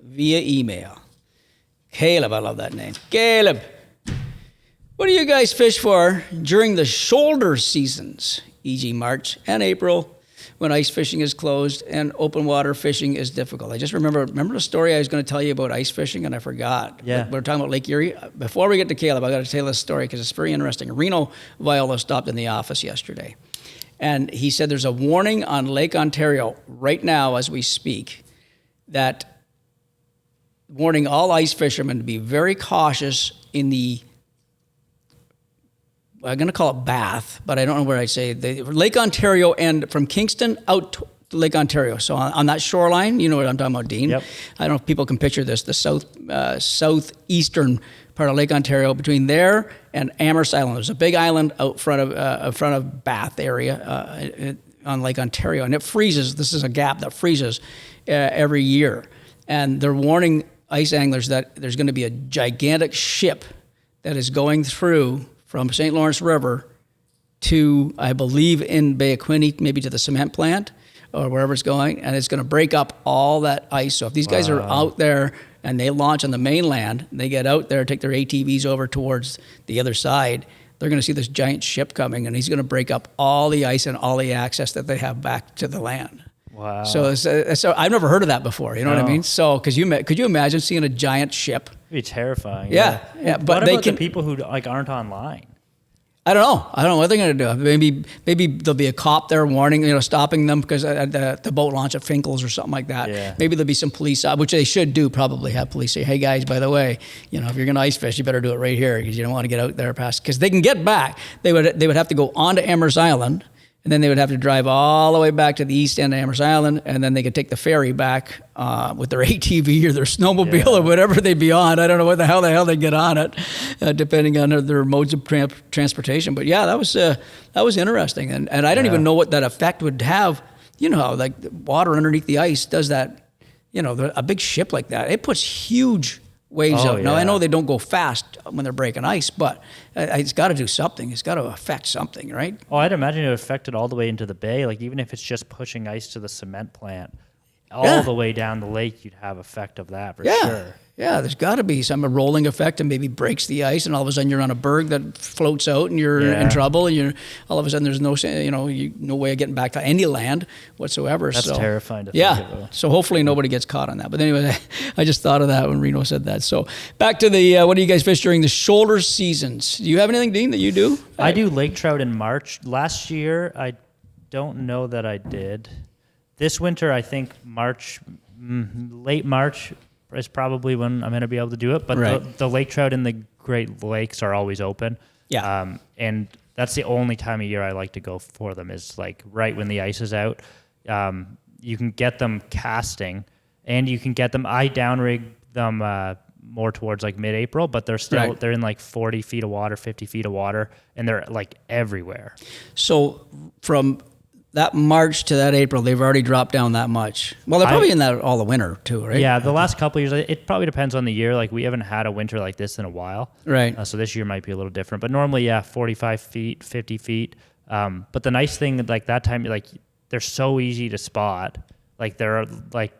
via email. Caleb, I love that name. Caleb, what do you guys fish for during the shoulder seasons, e.g. March and April? when ice fishing is closed and open water fishing is difficult. I just remember the story I was going to tell you about ice fishing, and I forgot. Yeah. We're talking about Lake Erie. Before we get to Caleb, I got to tell this story because it's very interesting. Reno Viola stopped in the office yesterday, and he said there's a warning on Lake Ontario right now as we speak that warning all ice fishermen to be very cautious in the, I'm going to call it Bath, but I don't know where I say Lake Ontario and from Kingston out to Lake Ontario. So on that shoreline, you know what I'm talking about, Dean. Yep. I don't know if people can picture this, the southeastern part of Lake Ontario between there and Amherst Island. There's a big island out front of Bath area on Lake Ontario, and it freezes. This is a gap that freezes every year. And they're warning ice anglers that there's going to be a gigantic ship that is going through from St. Lawrence River to, I believe, in Bay of Quinte, maybe to the cement plant or wherever it's going, and it's going to break up all that ice. So if these guys are out there and they launch on the mainland, they get out there, take their ATVs over towards the other side, they're going to see this giant ship coming, and he's going to break up all the ice and all the access that they have back to the land. Wow. So I've never heard of that before. You know what I mean? So could you imagine seeing a giant ship? It'd be terrifying. Yeah. But what about the people who like aren't online? I don't know what they're going to do. Maybe there'll be a cop there warning, stopping them because the boat launch at Finkel's or something like that. Yeah. Maybe there'll be some police, which they should do, probably have police say, hey guys, by the way, if you're going to ice fish, you better do it right here because you don't want to get out there past, because they can get back. They would have to go onto Amherst Island, and then they would have to drive all the way back to the east end of Amherst Island, and then they could take the ferry back with their ATV or their snowmobile or whatever they'd be on. I don't know what the hell they get on it, depending on their modes of transportation. But yeah, that was interesting, and I don't even know what that effect would have. You know how like water underneath the ice does that. A big ship like that, it puts huge waves out. Now, I know they don't go fast when they're breaking ice, but it's got to do something. It's got to affect something, right? Oh, I'd imagine it would affect it all the way into the bay. Like, even if it's just pushing ice to the cement plant, all the way down the lake, you'd have effect of that for sure. Yeah, there's got to be some rolling effect and maybe breaks the ice, and all of a sudden you're on a berg that floats out, and you're in trouble, and all of a sudden there's no way of getting back to any land whatsoever. That's terrifying to think about. So hopefully nobody gets caught on that. But anyway, I just thought of that when Reno said that. So back to the what do you guys fish during the shoulder seasons? Do you have anything, Dean, that you do? I do lake trout in March. Last year, I don't know that I did. This winter, I think late March is probably when I'm going to be able to do it. But the lake trout in the Great Lakes are always open. Yeah. And that's the only time of year I like to go for them, is like right when the ice is out. You can get them casting, and you can get them, I downrig them more towards like mid-April, but they're in like 40 feet of water, 50 feet of water, and they're like everywhere. So from that March to that April, they've already dropped down that much. Well, they're probably in that all the winter too, right? Yeah, the last couple of years, it probably depends on the year. Like, we haven't had a winter like this in a while. Right. So this year might be a little different. But normally, 45 feet, 50 feet. But the nice thing, like that time, like they're so easy to spot. Like they're like,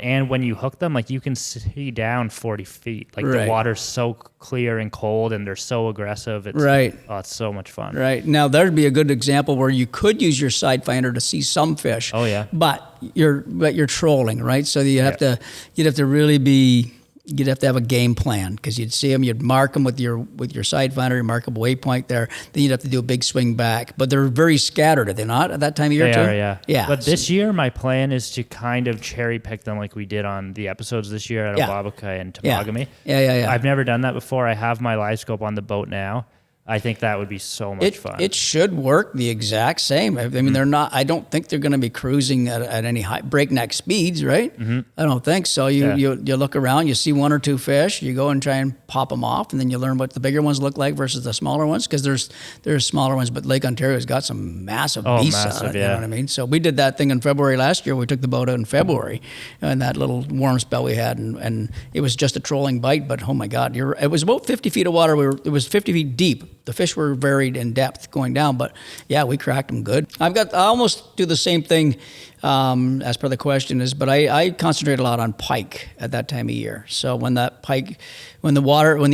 and when you hook them, like you can see down 40 feet. Like the water's so clear and cold, and they're so aggressive. It's, Oh, it's so much fun. Right. Now, there'd be a good example where you could use your side finder to see some fish. Oh, yeah. But you're trolling, right? So you'd have to really be. You'd have to have a game plan, because you'd see them, you'd mark them with your side finder, you mark a waypoint there. Then you'd have to do a big swing back. But they're very scattered, are they not, at that time of year too? They are, yeah. But this year, my plan is to kind of cherry pick them like we did on the episodes this year at Awabuca and Temagami. Yeah. I've never done that before. I have my live scope on the boat now. I think that would be so much fun. It should work the exact same. I mean, they're not. I don't think they're going to be cruising at any high breakneck speeds, right? Mm-hmm. I don't think so. You look around, you see one or two fish, you go and try and pop them off, and then you learn what the bigger ones look like versus the smaller ones, because there's smaller ones, but Lake Ontario's got some massive beasts on it. You know what I mean? So we did that thing in February last year. We took the boat out in February, and that little warm spell we had, and it was just a trolling bite, but oh my God, it was about 50 feet of water. It was 50 feet deep. the fish were varied in depth going down, but yeah, we cracked them good. I almost do the same thing as per the question is, but I concentrate a lot on pike at that time of year. So when the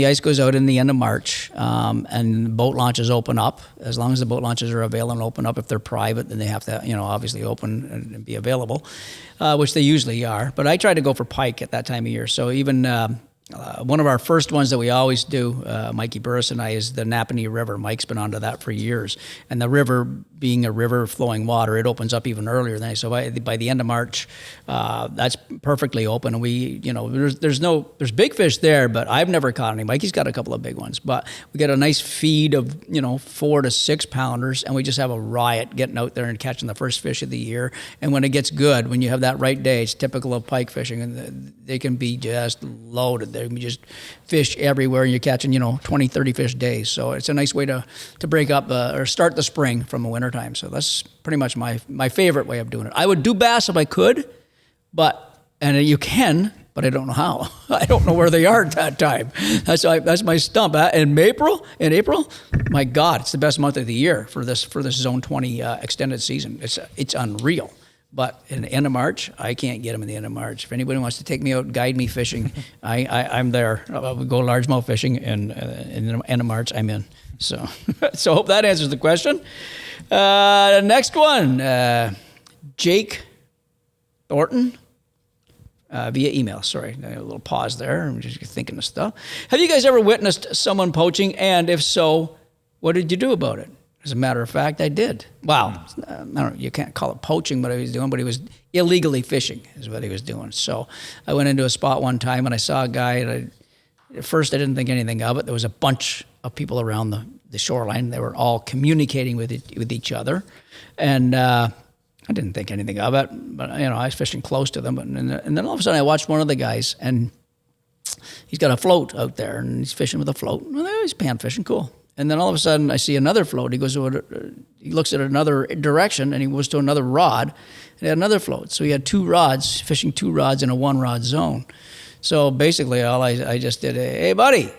ice goes out in the end of March, and boat launches open up, as long as the boat launches are available and open up, if they're private, then they have to, obviously open and be available, which they usually are. But I try to go for pike at that time of year. So even one of our first ones that we always do, Mikey Burris and I, is the Napanee River. Mike's been onto that for years. And the river, being a river flowing water, it opens up even earlier than so by the end of March, that's perfectly open. And we, there's big fish there, but I've never caught any. Mikey's got a couple of big ones, but we get a nice feed of 4 to 6 pounders, and we just have a riot getting out there and catching the first fish of the year. And when it gets good, when you have that right day, it's typical of pike fishing, and they can be just loaded. They can just fish everywhere, and you're catching 20, 30 fish days. So it's a nice way to break up or start the spring from the wintertime. So that's pretty much my favorite way of doing it. I would do bass if I could, and you can, but I don't know how. I don't know where they are at that time. That's my stump. In April, my God, it's the best month of the year for this Zone 20 extended season. It's unreal. But in the end of March, I can't get them in the end of March. If anybody wants to take me out, guide me fishing, I'm there. I'll go largemouth fishing, and in the end of March, I'm in. So hope that answers the question. Next one, Jake Thornton, via email. Sorry, a little pause there. I'm just thinking of stuff. Have you guys ever witnessed someone poaching? And if so, what did you do about it? As a matter of fact, I did. Wow. I don't know, you can't call it poaching what he was doing, but he was illegally fishing is what he was doing. So I went into a spot one time and I saw a guy, and at first I didn't think anything of it. There was a bunch of people around the shoreline. They were all communicating with each other. And I didn't think anything of it, but I was fishing close to them. And then all of a sudden I watched one of the guys, and he's got a float out there, and he's fishing with a float. Well, he's pan fishing, cool. And then all of a sudden, I see another float. He looks at another direction, and he goes to another rod, and he had another float. So he had 2 rods, fishing 2 rods in a 1-rod zone. So basically, all I just did, hey, buddy,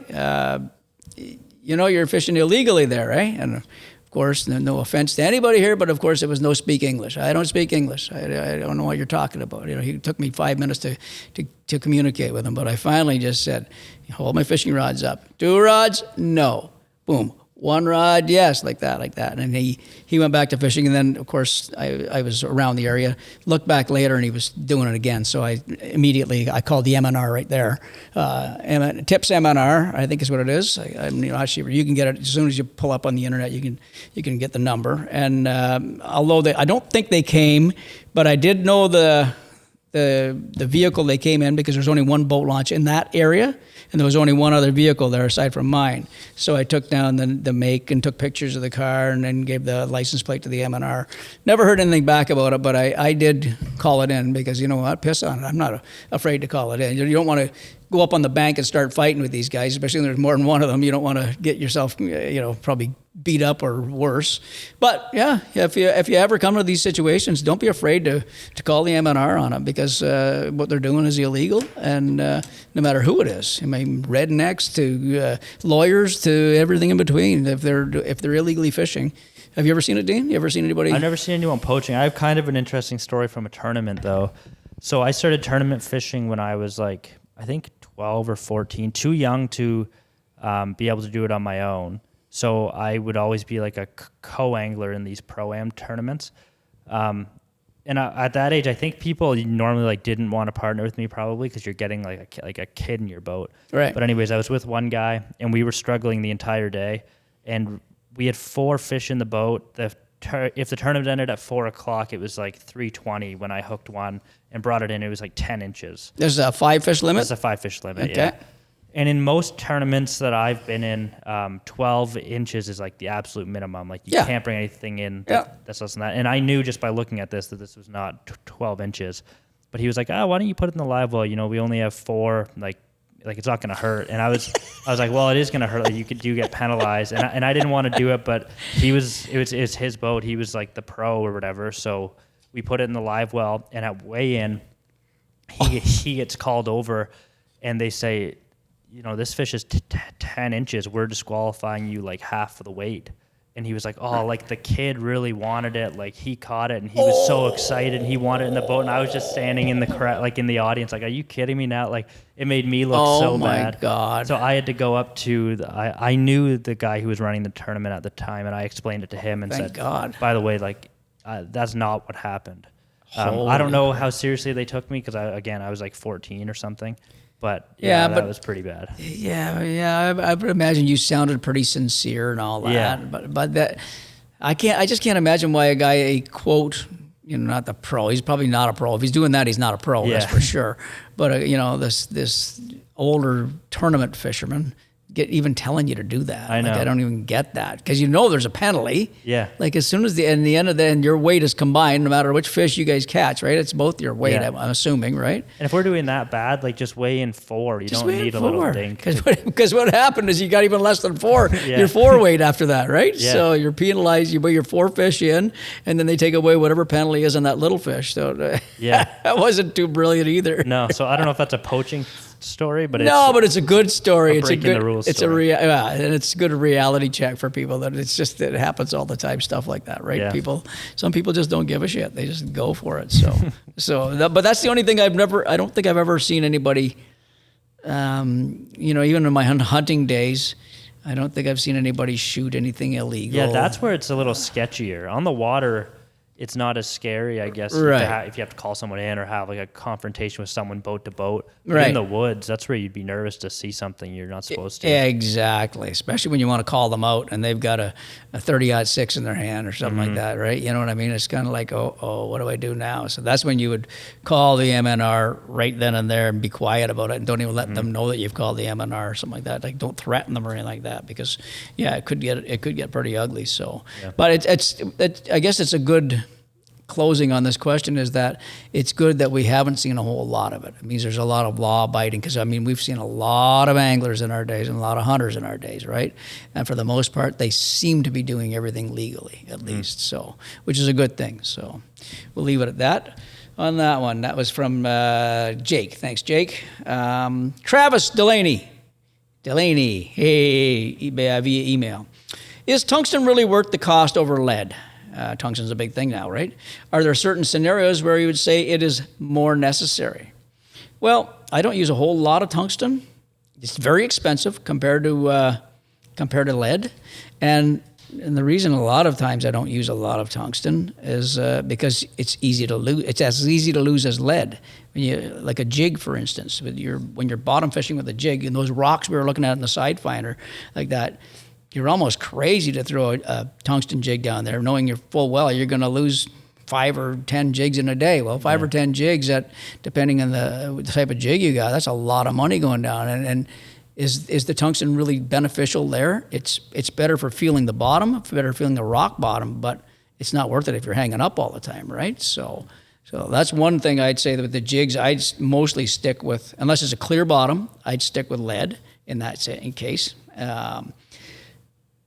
you're fishing illegally there, eh? And of course, no offense to anybody here, but of course, it was no speak English. I don't speak English. I don't know what you're talking about. He took me 5 minutes to communicate with him, but I finally just said, hold my fishing rods up. 2 rods? No. Boom. 1 rod, yes, like that. And he went back to fishing, and then, of course, I was around the area, looked back later, and he was doing it again. So I called the MNR right there. Tips MNR, I think is what it is. I'm not sure. You can get it as soon as you pull up on the internet. You can get the number. And although I don't think they came, but I did know the vehicle they came in, because there's only one boat launch in that area, and there was only one other vehicle there aside from mine. So I took down the make and took pictures of the car, and then gave the license plate to the MNR. Never heard anything back about it, but I did call it in, because you know what, piss on it. I'm not afraid to call it in. You don't want to go up on the bank and start fighting with these guys, especially when there's more than one of them. You don't want to get yourself, probably beat up or worse. But yeah, if you ever come to these situations, don't be afraid to call the MNR on them, because what they're doing is illegal, and no matter who it is, I mean, rednecks to lawyers to everything in between. If they're illegally fishing. Have you ever seen it, Dean? You ever seen anybody? I've never seen anyone poaching. I have kind of an interesting story from a tournament, though. So I started tournament fishing when I was I think 12 or 14, too young to be able to do it on my own. So I would always be like a co-angler in these pro-am tournaments. And at that age, I think people normally didn't want to partner with me, probably because you're getting like a kid in your boat. Right. But anyways, I was with one guy, and we were struggling the entire day, and we had 4 fish in the boat. If the tournament ended at 4 o'clock, it was 3:20 when I hooked one and brought it in. It was 10 inches. There's a 5-fish limit? There's a 5-fish limit, okay. Yeah. And in most tournaments that I've been in, 12 inches is the absolute minimum. You can't bring anything in that's less than that. And I knew just by looking at this that this was not 12 inches. But he was like, why don't you put it in the live well? We only have 4, it's not going to hurt. And I was like, well, it is going to hurt. You do get penalized. And I didn't want to do it, but it was his boat. He was the pro or whatever. So we put it in the live well, and at weigh-in, he gets called over, and they say, this fish is 10 inches. We're disqualifying you like half of the weight. And he was like, oh, like the kid really wanted it. Like he caught it and he was so excited. He wanted it in the boat. And I was just standing in in the audience. Like, are you kidding me now? Like it made me look so bad. Oh my God. So I had to go up to, I knew the guy who was running the tournament at the time. And I explained it to him and Thank said, God. by the way, like that's not what happened. I don't know how seriously they took me. Cause I was like 14 or something. But that was pretty bad. Yeah. I would imagine you sounded pretty sincere and all that. Yeah. But that I just can't imagine why a quote, not the pro. He's probably not a pro. If he's doing that, he's not a pro. Yeah. That's for sure. But this older tournament fisherman even telling you to do that. I know. Like, I don't even get that because there's a penalty. Yeah. Like as soon as the end of your weight is combined, no matter which fish you guys catch, right? It's both your weight. Yeah. I'm assuming, right? And if we're doing that bad, like just weigh in 4. You don't need a little dink. Because what happened is you got even less than 4. Yeah. Your 4 weight after that, right? Yeah. So you're penalized. You put your 4 fish in, and then they take away whatever penalty is on that little fish. So that wasn't too brilliant either. No, so I don't know if that's a poaching story, but but it's a good story. It's a breaking good, the rules it's story. and it's a good reality check for people that it happens all the time, stuff like that, right? Yeah. Some people just don't give a shit. They just go for it. But that's the only thing I don't think I've ever seen anybody, even in my hunting days, I don't think I've seen anybody shoot anything illegal. Yeah, that's where it's a little sketchier. On the water, it's not as scary, I guess, Right. if you have to call someone in or have like a confrontation with someone bote to boat. But Right. in the woods, that's where you'd be nervous to see something you're not supposed to. Yeah, exactly. Especially when you want to call them out and they've got a 30-06 in their hand or something like that, right? You know what I mean? It's kind of like, oh, what do I do now? So that's when you would call the MNR right then and there and be quiet about it and don't even let them know that you've called the MNR or something like that. Like, don't threaten them or anything like that because, it could get pretty ugly. So, but I guess it's a good closing on this question is that it's good that we haven't seen a whole lot of it. It means there's a lot of law abiding because we've seen a lot of anglers in our days and a lot of hunters in our days, right? And for the most part, they seem to be doing everything legally, at least. So, which is a good thing. So, we'll leave it at that. On that one, that was from Jake. Thanks, Jake. Travis Delaney, hey, via email. Is tungsten really worth the cost over lead? Tungsten's a big thing now, right? Are there certain scenarios where you would say it is more necessary? Well, I don't use a whole lot of tungsten. It's very expensive compared to lead, and the reason a lot of times I don't use a lot of tungsten is because it's easy to lose. It's as easy to lose as lead. Like a jig, for instance, when you're bottom fishing with a jig, and those rocks we were looking at in the side finder, like that. You're almost crazy to throw a tungsten jig down there, knowing you're full well you're going to lose 5 or 10 jigs in a day. Well, 5 or 10 jigs, depending on the type of jig you got, that's a lot of money going down. And is the tungsten really beneficial there? It's better for feeling the bottom, better for feeling the rock bottom, but it's not worth it if you're hanging up all the time, right? So that's one thing I'd say that with the jigs, I'd mostly stick with, unless it's a clear bottom, I'd stick with lead in case.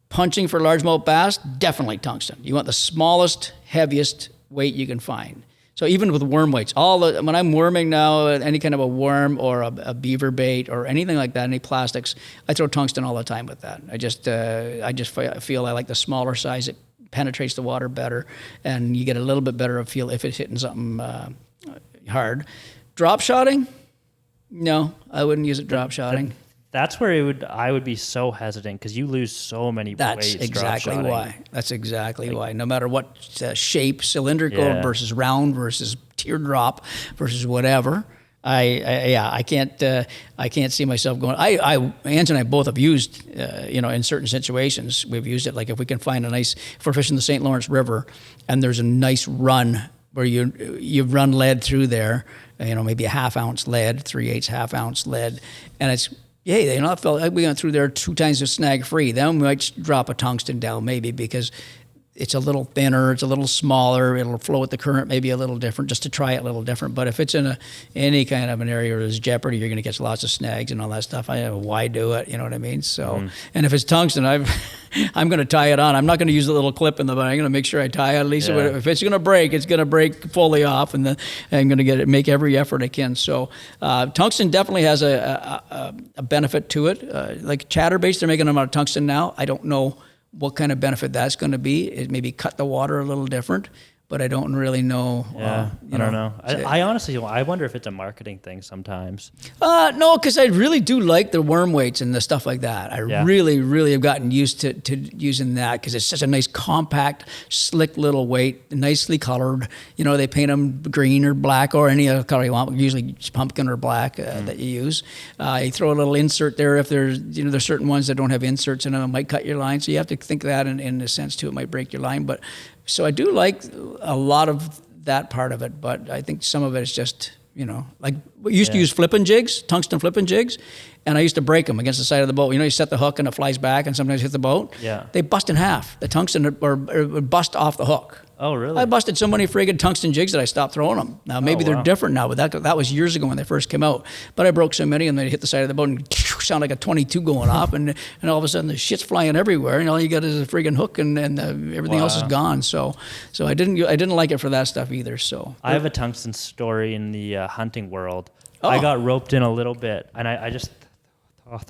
Punching for largemouth bass, definitely tungsten. You want the smallest, heaviest weight you can find. So even with worm weights, when I'm worming now, any kind of a worm or a beaver bait or anything like that, any plastics, I throw tungsten all the time with that. I just feel I like the smaller size. It penetrates the water better, and you get a little bit better of feel if it's hitting something hard. Drop shotting? No, I wouldn't use it drop shotting. That's where I would be so hesitant because you lose so many weights. That's exactly why. That's exactly why. No matter what shape, cylindrical versus round versus teardrop versus whatever, I can't see myself going. Ange and I both have used, in certain situations, we've used it. Like if we can find if we're fishing the St. Lawrence River, and there's a nice run where you run lead through there, maybe a half-ounce lead, 3/8 half-ounce lead, and it's. Yeah, we went through there 2 times to snag free. Then we might drop a tungsten down maybe because it's a little thinner, it's a little smaller, it'll flow with the current maybe a little different, just to try it a little different. But if it's in any kind of an area where there's jeopardy, you're going to catch lots of snags and all that stuff. Why do it? You know what I mean? So, and if it's tungsten, I'm going to tie it on. I'm not going to use the little clip in the bottom. I'm going to make sure I tie it. At least if it's going to break, it's going to break fully off, and then I'm going to make every effort I can. So tungsten definitely has a benefit to it. Like chatterbaits, they're making them out of tungsten now. I don't know what kind of benefit that's going to be. It maybe cut the water a little different, but I don't really know. Yeah, I don't know. I honestly, I wonder if it's a marketing thing sometimes. No, because I really do like the worm weights and the stuff like that. I really, really have gotten used to using that because it's such a nice, compact, slick little weight, nicely colored. They paint them green or black or any other color you want, usually it's pumpkin or black that you use. You throw a little insert there if there's certain ones that don't have inserts in them. It might cut your line, so you have to think that in a sense too. It might break your line, but so I do like a lot of that part of it, but I think some of it is just, like we used to use flipping jigs, tungsten flipping jigs, and I used to break them against the side of the boat. You set the hook and it flies back and sometimes hit the boat. Yeah. They bust in half. The tungsten would bust off the hook. Oh, really? I busted so many friggin' tungsten jigs that I stopped throwing them. Now, maybe they're different now, but that was years ago when they first came out. But I broke so many and they hit the side of the boat and sound like a 22 going off, and all of a sudden the shit's flying everywhere, and all you got is a friggin' hook, and everything else is gone. So I didn't like it for that stuff either. So I have a tungsten story in the hunting world. I got roped in a little bit, and I just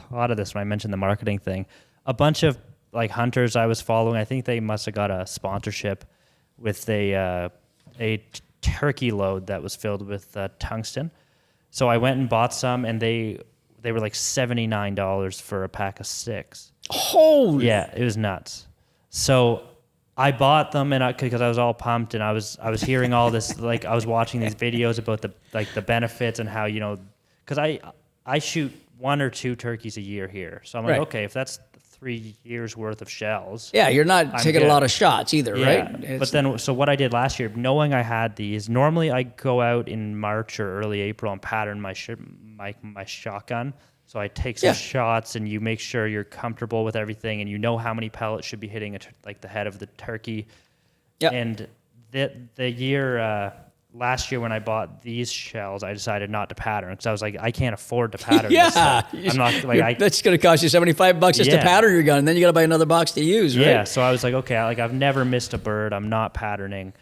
thought of this when I mentioned the marketing thing. A bunch of like hunters I was following, I think they must have got a sponsorship with a turkey load that was filled with tungsten. So I went and bought some, and they were like $79 for a pack of 6. Holy! Yeah, it was nuts. So I bought them, and because I was all pumped, and I was hearing all this, like I was watching these videos about the benefits and how because I shoot 1 or 2 turkeys a year here, so I'm like, okay, if that's 3 years worth of shells. Yeah, you're not taking a lot of shots either, right? But then, so what I did last year, knowing I had these, normally I go out in March or early April and pattern my shotgun. So I take some shots, and you make sure you're comfortable with everything, and you know how many pellets should be hitting like the head of the turkey. Yeah. And the year last year when I bought these shells, I decided not to pattern because I was like, I can't afford to pattern this stuff. I'm not like that's going to cost you $75 just to pattern your gun, and then you got to buy another box to use, right? Yeah, so I was like, okay, I've never missed a bird. I'm not patterning.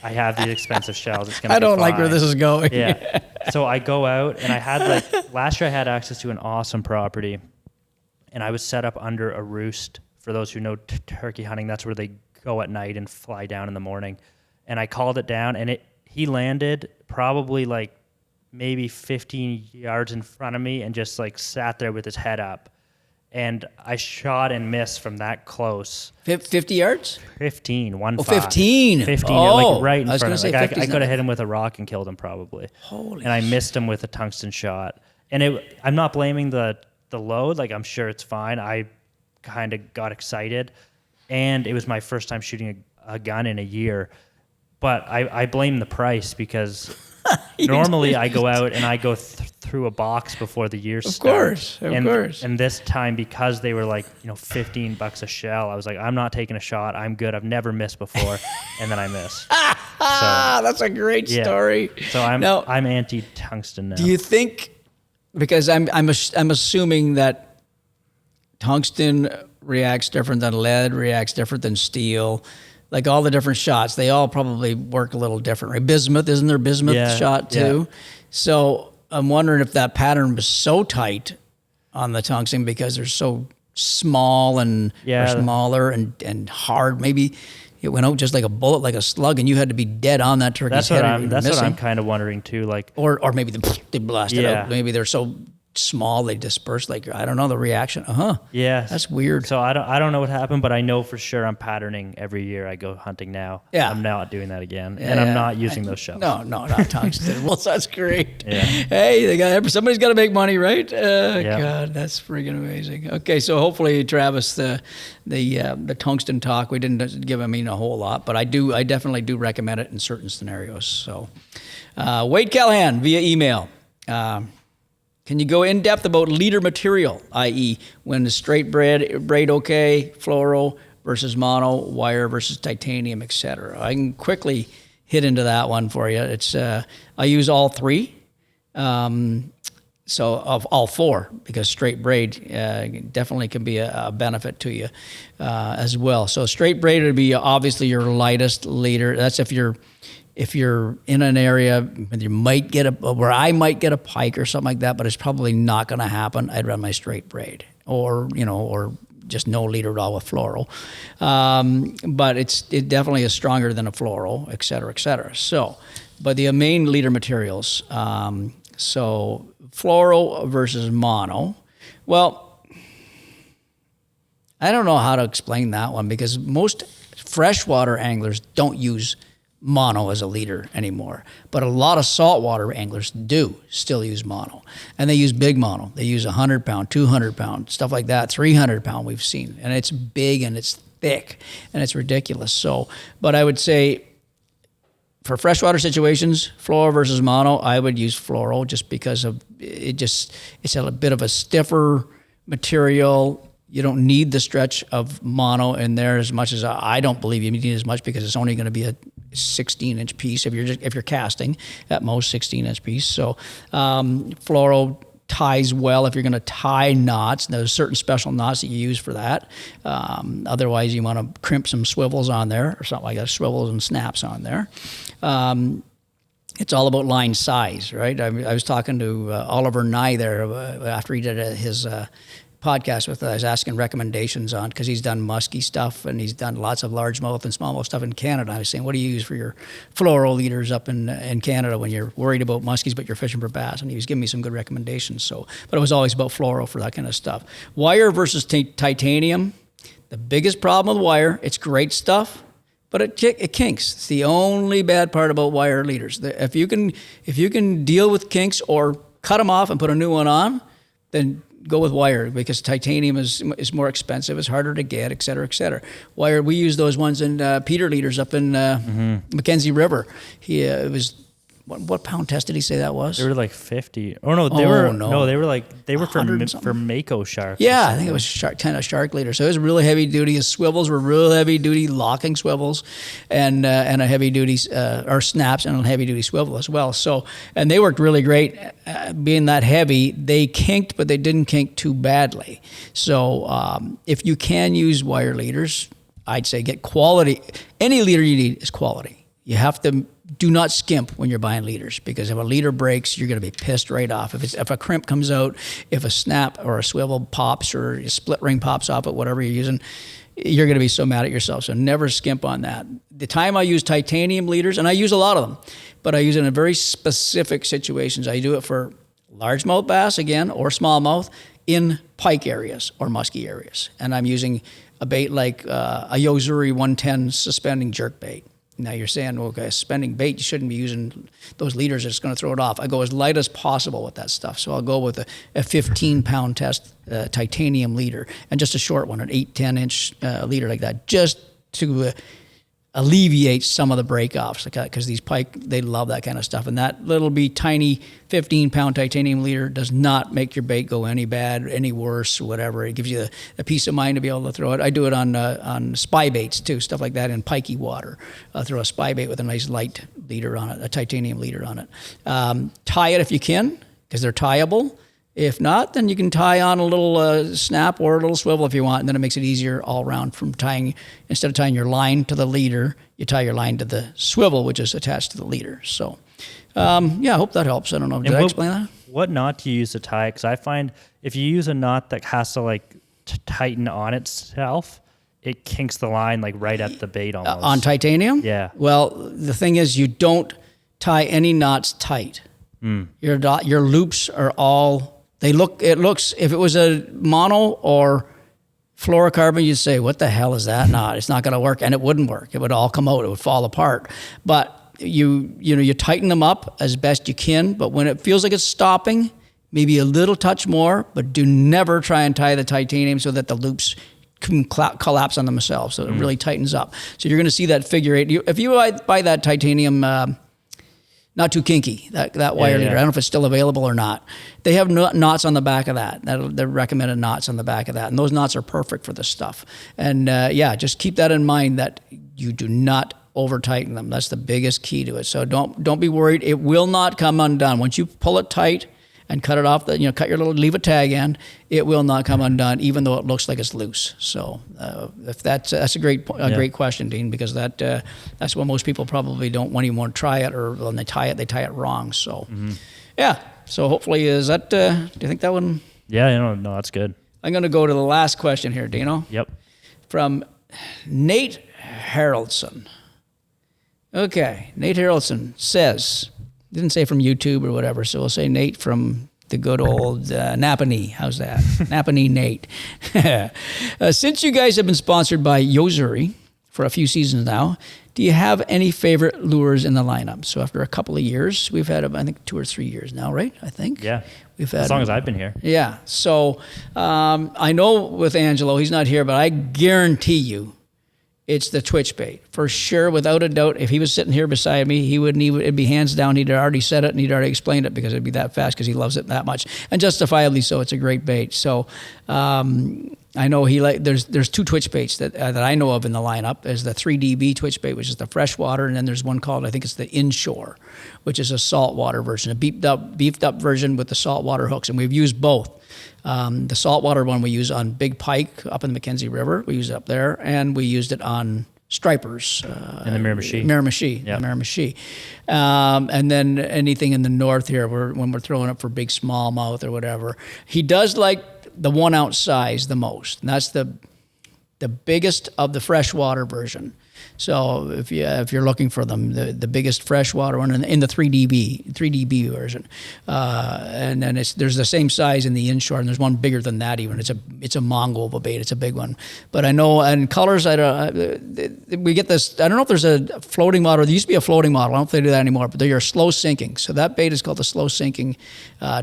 I have these expensive shells. It's gonna. I don't like where this is going. Yeah. So I go out, and I had last year I had access to an awesome property, and I was set up under a roost. For those who know turkey hunting, that's where they go at night and fly down in the morning. And I called it down, and he landed probably like maybe 15 yards in front of me and just like sat there with his head up. And I shot and missed from that close. 50 yards? 15, 1-5. 15. 15, like right in front of him. Like I could have hit him with a rock and killed him probably. Holy And I missed him with a tungsten shot. And I'm not blaming the load. Like I'm sure it's fine. I kind of got excited. And it was my first time shooting a gun in a year. But I blame the price because normally I go out and I go through a box before the year starts. Of course. And this time, because they were like, $15 a shell, I was like, I'm not taking a shot. I'm good. I've never missed before. And then I missed. That's a great story. So I'm anti-tungsten now. Do you think, because I'm assuming that tungsten reacts different than lead, reacts different than steel, like all the different shots, they all probably work a little different, right? Bismuth, isn't there bismuth shot too? Yeah. So I'm wondering if that pattern was so tight on the tungsten because they're so small or smaller and hard. Maybe it went out just like a bullet, like a slug, and you had to be dead on that turkey's head. That's what I'm kind of wondering too. Like, or maybe they blasted out. Maybe they're so small they disperse, like I don't know the reaction. Yeah, that's weird. So I don't know what happened, but I know for sure I'm patterning every year I go hunting now. I'm not doing that again, and I'm not using those shells. No, not tungsten. Well, that's great. Hey, somebody's got to make money, right? God, that's freaking amazing. Okay, so hopefully, Travis, the tungsten talk, we didn't give him a whole lot, but I definitely do recommend it in certain scenarios. So Wade Callahan via email. Can you go in depth about leader material, i.e., when the straight braid okay, fluoro, versus mono, wire versus titanium, etc. I can quickly hit into that one for you. It's I use all three. So of all four, because straight braid definitely can be a benefit to you as well. So straight braid would be obviously your lightest leader. That's if you're in an area where I might get a pike or something like that, but it's probably not going to happen. I'd run my straight braid, or just no leader at all with fluoro. But it definitely is stronger than a fluoro, et cetera, et cetera. So, but the main leader materials. So fluoro versus mono. Well, I don't know how to explain that one, because most freshwater anglers don't use mono as a leader anymore, but a lot of saltwater anglers do still use mono, and they use big mono. They use 100 pound, 200 pound, stuff like that, 300 pound we've seen, and it's big and it's thick and it's ridiculous. So, but I would say for freshwater situations, fluoro versus mono, I would use fluoro just because of it's a bit of a stiffer material. You don't need the stretch of mono in there as much as I don't believe you need as much, because it's only going to be a 16-inch piece if you're casting, at most 16-inch piece. So fluoro ties well if you're going to tie knots. There's certain special knots that you use for that. Otherwise, you want to crimp some swivels on there or something like that, swivels and snaps on there. It's all about line size, right? I was talking to Oliver Nye there after he did his podcast with us, asking recommendations on, because he's done musky stuff and he's done lots of largemouth and smallmouth stuff in Canada. I was saying, what do you use for your fluoro leaders up in Canada when you're worried about muskies but you're fishing for bass? And he was giving me some good recommendations. So, but it was always about fluoro for that kind of stuff. Wire versus titanium. The biggest problem with wire, it's great stuff, but it kinks. It's the only bad part about wire leaders. If you can deal with kinks or cut them off and put a new one on, then go with wire, because titanium is more expensive, it's harder to get, et cetera, et cetera. Wire, we use those ones in Peter leaders up in Mackenzie River. It was, what pound test did he say that was? They were like 50. Oh no, they were for mako shark. Yeah, I think it was kind of shark leader. So it was really heavy duty. His swivels were real heavy duty locking swivels, and a heavy duty or snaps and a heavy duty swivel as well. So, and they worked really great. Being that heavy, they kinked, but they didn't kink too badly. So if you can use wire leaders, I'd say get quality. Any leader you need is quality. You have to. Do not skimp when you're buying leaders, because if a leader breaks, you're going to be pissed right off. If a crimp comes out, if a snap or a swivel pops or a split ring pops off at whatever you're using, you're going to be so mad at yourself. So never skimp on that. The time I use titanium leaders, and I use a lot of them, but I use it in very specific situations. I do it for largemouth bass again, or smallmouth in pike areas or musky areas. And I'm using a bait like a Yo-Zuri 110 suspending jerk bait. Now you're saying, okay, suspending bait, you shouldn't be using those leaders. It's going to throw it off. I go as light as possible with that stuff. So I'll go with a 15-pound test titanium leader, and just a short one, an 8-10-inch leader like that, just to alleviate some of the break-offs, because these pike, they love that kind of stuff. And that little be tiny 15-pound titanium leader does not make your bait go any bad, any worse, whatever. It gives you a peace of mind to be able to throw it. I do it on spy baits too, stuff like that in pikey water. I'll throw a spy bait with a nice light leader on it, a titanium leader on it. Tie it if you can, because they're tieable. If not, then you can tie on a little snap or a little swivel if you want, and then it makes it easier all around from tying. Instead of tying your line to the leader, you tie your line to the swivel, which is attached to the leader. So, I hope that helps. I don't know. Did I explain that? What knot do you use to tie it? Because I find if you use a knot that has to tighten on itself, it kinks the line right at the bait almost. On titanium? Yeah. Well, the thing is, you don't tie any knots tight. Your loops are all... It looks, if it was a mono or fluorocarbon, you'd say, what the hell is that knot? It's not going to work, and it wouldn't work. It would all come out. It would fall apart. But you tighten them up as best you can, but when it feels like it's stopping, maybe a little touch more, but do never try and tie the titanium so that the loops can collapse on themselves, so it really tightens up. So you're going to see that figure eight. If you buy that titanium Not too kinky, that wire leader. I don't know if it's still available or not. They have knots on the back of that. They're recommended knots on the back of that. And those knots are perfect for this stuff. And just keep that in mind that you do not over tighten them. That's the biggest key to it. So don't be worried. It will not come undone. Once you pull it tight and cut it off, cut your leave a tag end, it will not come undone, even though it looks like it's loose. So if that's a great question, Dean, because that's what most people probably don't even want to try it, or when they tie it wrong. So so hopefully do you think that one? Yeah, no, that's good. I'm going to go to the last question here, Dino. Yep. From Nate Haraldson. Okay, Nate Haraldson says, didn't say from YouTube or whatever, so we'll say Nate from the good old Napanee. How's that? Napanee Nate. Since you guys have been sponsored by Yo-Zuri for a few seasons now, do you have any favorite lures in the lineup? So after a couple of years, we've had, I think, 2 or 3 years now, right? I think. Yeah. We've had, as long as I've been here. Yeah. So I know with Angelo, he's not here, but I guarantee you, it's the twitch bait for sure, without a doubt. If he was sitting here beside me, it'd be hands down. He'd already said it and he'd already explained it because it'd be that fast because he loves it that much, and justifiably so. It's a great bait. So I know there's 2 twitch baits that I know of in the lineup. There's the 3DB twitch bait, which is the freshwater, and then there's one called, I think it's the inshore, which is a saltwater version, a beefed up version with the saltwater hooks, and we've used both. The saltwater one we use on big pike up in the Mackenzie River. We use it up there, and we used it on stripers. In the Miramichi. Yep. Miramichi. And then anything in the north here, when we're throwing up for big smallmouth or whatever. He does like the 1 ounce size the most, and that's the biggest of the freshwater version. So if you're looking for them, the biggest freshwater one in the 3DB version, and then there's the same size in the inshore, and there's one bigger than that even. It's a Mongol of a bait. It's a big one. But I know, and colors, we get this. I don't know if there's a floating model. There used to be a floating model. I don't know if they do that anymore. But they are slow sinking. So that bait is called the slow sinking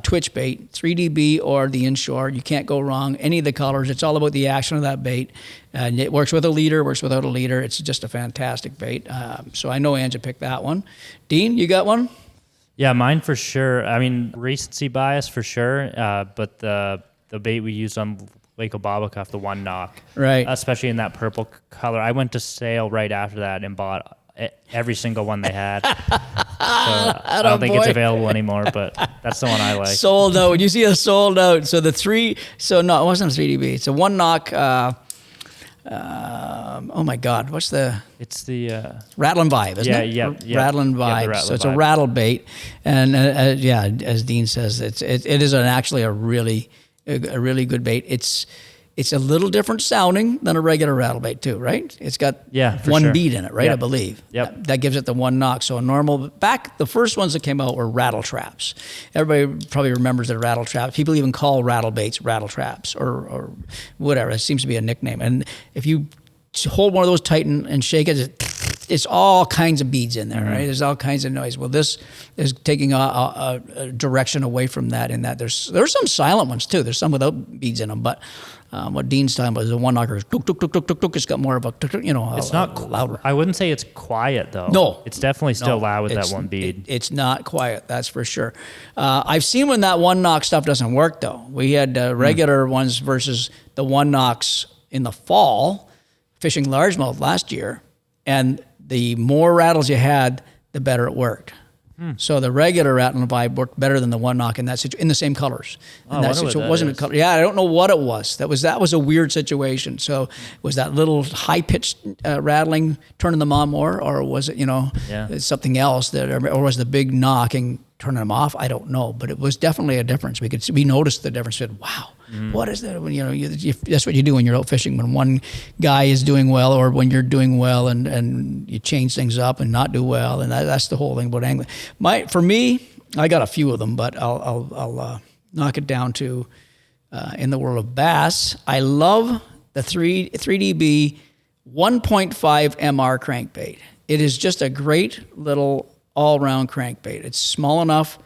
twitch bait, 3DB or the inshore. You can't go wrong. Any of the colors. It's all about the action of that bait. And it works with a leader, works without a leader. It's just a fantastic bait. So I know Angela picked that one. Dean, you got one? Yeah, mine for sure. I mean, recency bias for sure. But the bait we used on Lake Obabacoff, the 1 knock, right? Especially in that purple color. I went to sale right after that and bought every single one they had. So I don't think it's available anymore, but that's the one I like. Sold out. When you see a sold out, so no, it wasn't a 3DB. It's a 1 knock. Oh my God! It's the Rattlin' Vibe, isn't it? Yeah. Rattlin' Vibe. So it's a rattle bait, and as Dean says, it is actually a really good bait. It's a little different sounding than a regular rattle bait too, right? It's got one beat in it, right? Yep. I believe. Yep. That gives it the 1 knock. So the first ones that came out were rattle traps. Everybody probably remembers the rattle traps. People even call rattle baits rattle traps or whatever. It seems to be a nickname. And if you hold one of those tight and shake it, it's all kinds of beads in there, right? There's all kinds of noise. Well, this is taking a direction away from that. In that there's some silent ones too. There's some without beads in them, but what Dean's talking about is the 1 knocker. Tuk, tuk, tuk, tuk, tuk, tuk. It's got more of a, it's not louder. I wouldn't say it's quiet though. No, it's definitely still loud with that one bead. It's not quiet, that's for sure. I've seen when that 1 knock stuff doesn't work though. We had regular ones versus the 1 knocks in the fall, fishing largemouth last year, and the more rattles you had, the better it worked. So the regular Rattlin' Vibe worked better than the 1 knock in that in the same colors. Oh, it wasn't a color. Yeah, I don't know what it was. That was a weird situation. So was that little high pitched rattling turning them on more, or was it something else or was the big knocking turning them off? I don't know, but it was definitely a difference. We noticed the difference. We said, wow. What is that? When that's what you do when you're out fishing. When one guy is doing well, or when you're doing well, and you change things up and not do well, and that's the whole thing about angling. For me, I got a few of them, but I'll knock it down to in the world of bass. I love the 3DB 1.5 MR crankbait. It is just a great little all-round crankbait. It's small enough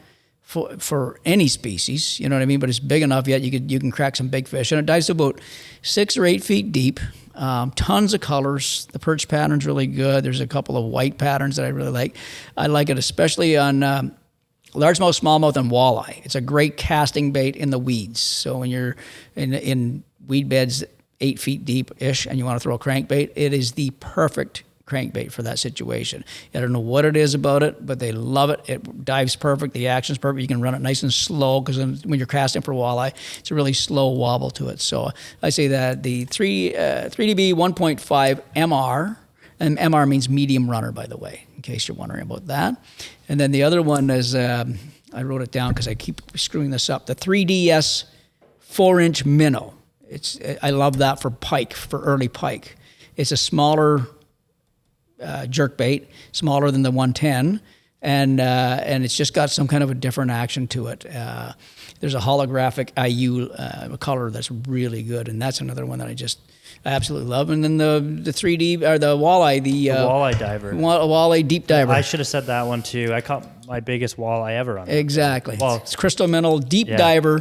for any species, you know what I mean? But it's big enough yet you can crack some big fish. And it dives about 6 or 8 feet deep. Tons of colors. The perch pattern's really good. There's a couple of white patterns that I really like. I like it especially on largemouth, smallmouth, and walleye. It's a great casting bait in the weeds. So when you're in weed beds 8 feet deep-ish and you want to throw a crankbait, it is the perfect crankbait for that situation. I don't know what it is about it, but they love it. It dives perfect. The action's perfect. You can run it nice and slow because when you're casting for walleye, it's a really slow wobble to it. So I say that the 3DB 1.5 MR, and MR means medium runner, by the way, in case you're wondering about that. And then the other one is, I wrote it down because I keep screwing this up, the 3DS 4-inch minnow. I love that for pike, for early pike. It's a smaller jerk bait, smaller than the 110, and it's just got some kind of a different action to it. There's a holographic IU color that's really good, and that's another one that I absolutely love. And then the 3D or the walleye, the walleye diver, walleye deep diver. I should have said that one too. I caught my biggest walleye ever on that. Exactly. Well, it's crystal mineral deep diver.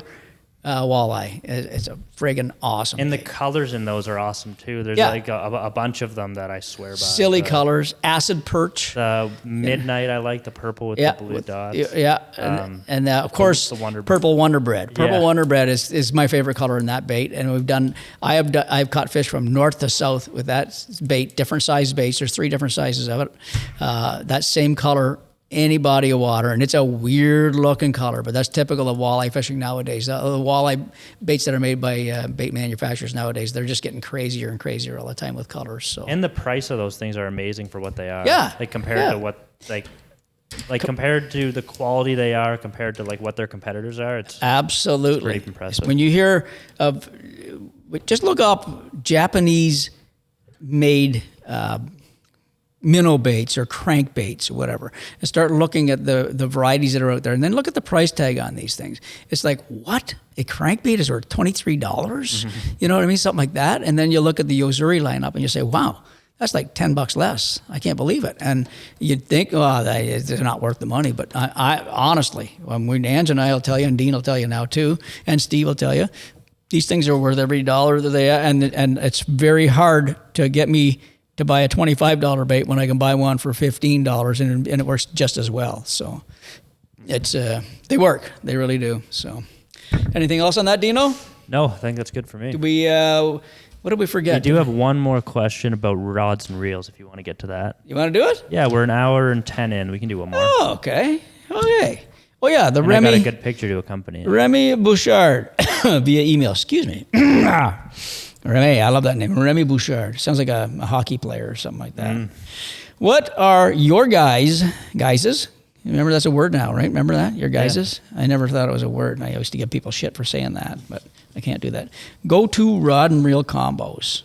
Walleye. It's a friggin' awesome. And the bait. colors in those are awesome too. There's like a bunch of them that I swear by. Silly colors, acid perch. The midnight, I like the purple with the blue dots. And of course, purple Wonder Bread. Purple Wonder Bread is my favorite color in that bait. And I've caught fish from north to south with that bait, different size baits. There's 3 different sizes of it. That same color, any body of water, and it's a weird looking color, but that's typical of walleye fishing nowadays. The walleye baits that are made by bait manufacturers nowadays, they're just getting crazier and crazier all the time with colors. So, and the price of those things are amazing for what they are. Yeah, like compared to what compared to the quality they are, compared to like what their competitors are, it's absolutely pretty impressive. When you hear of, just look up Japanese made minnow baits or crank baits or whatever, and start looking at the varieties that are out there, and then look at the price tag on these things. It's like, what? A crankbait is worth $23? Mm-hmm. You know what I mean? Something like that. And then you look at the Yo-Zuri lineup and you say, wow, that's like $10 less. I can't believe it. And you'd think, oh, they're not worth the money. But I honestly, when Ange and I will tell you, and Dean will tell you now too, and Steve will tell you, these things are worth every dollar that they are. And it's very hard to get me to buy a $25 bait when I can buy one for $15 and it works just as well. So it's they work. They really do. So anything else on that, Dino? No, I think that's good for me. Did we what did we forget? We do have one more question about rods and reels if you want to get to that. You want to do it? Yeah, we're an hour and 10 in. We can do one more. Oh, okay. Okay. Oh yeah, the and Remy. I got a good picture to accompany it. Remy Bouchard via email. Excuse me. Remy, I love that name. Remy Bouchard. Sounds like a hockey player or something like that. What are your guys's? Remember that's a word now, right? Remember that? Your guys's? Yeah. I never thought it was a word, and I used to give people shit for saying that, but I can't do that. Go-to rod and reel combos.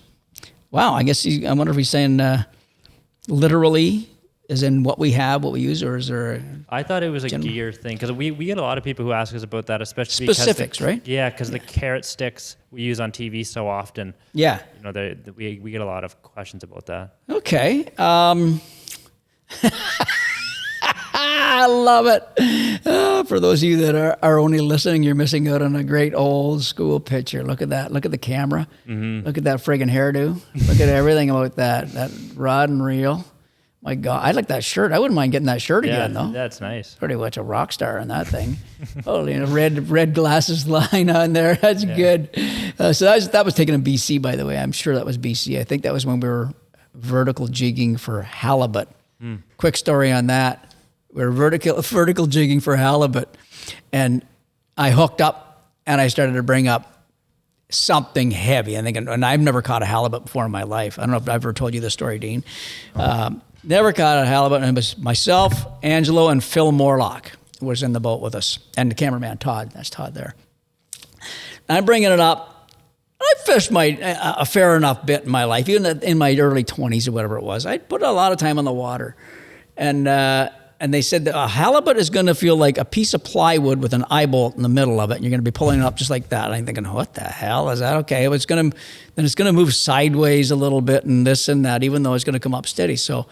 Wow, I guess I wonder if he's saying literally, as in what we have, what we use, or is there I thought it was a gear thing, because we get a lot of people who ask us about that, especially specifics, right? Yeah, because the carrot sticks we use on TV so often. Yeah. You know, we get a lot of questions about that. Okay. I love it. For those of you that are only listening, you're missing out on a great old school picture. Look at that. Look at the camera. Mm-hmm. Look at that friggin' hairdo. Look at everything about that rod and reel. My God, I like that shirt. I wouldn't mind getting that shirt again, though. That's nice. Pretty much a rock star in that thing. Oh, you know, red glasses line on there. That's good. So that was taken in BC, by the way. I'm sure that was BC. I think that was when we were vertical jigging for halibut. Quick story on that. We were vertical jigging for halibut, and I hooked up and I started to bring up something heavy. And I've never caught a halibut before in my life. I don't know if I've ever told you this story, Dean. Never caught a halibut, and it was myself, Angelo, and Phil Morlock was in the boat with us, and the cameraman, Todd. That's Todd there. And I'm bringing it up. I fished a fair enough bit in my life, even in my early 20s or whatever it was. I put a lot of time on the water. And they said that a halibut is going to feel like a piece of plywood with an eye bolt in the middle of it, and you're going to be pulling it up just like that. And I'm thinking, what the hell is that? Okay, it's going to move sideways a little bit and this and that, even though it's going to come up steady. So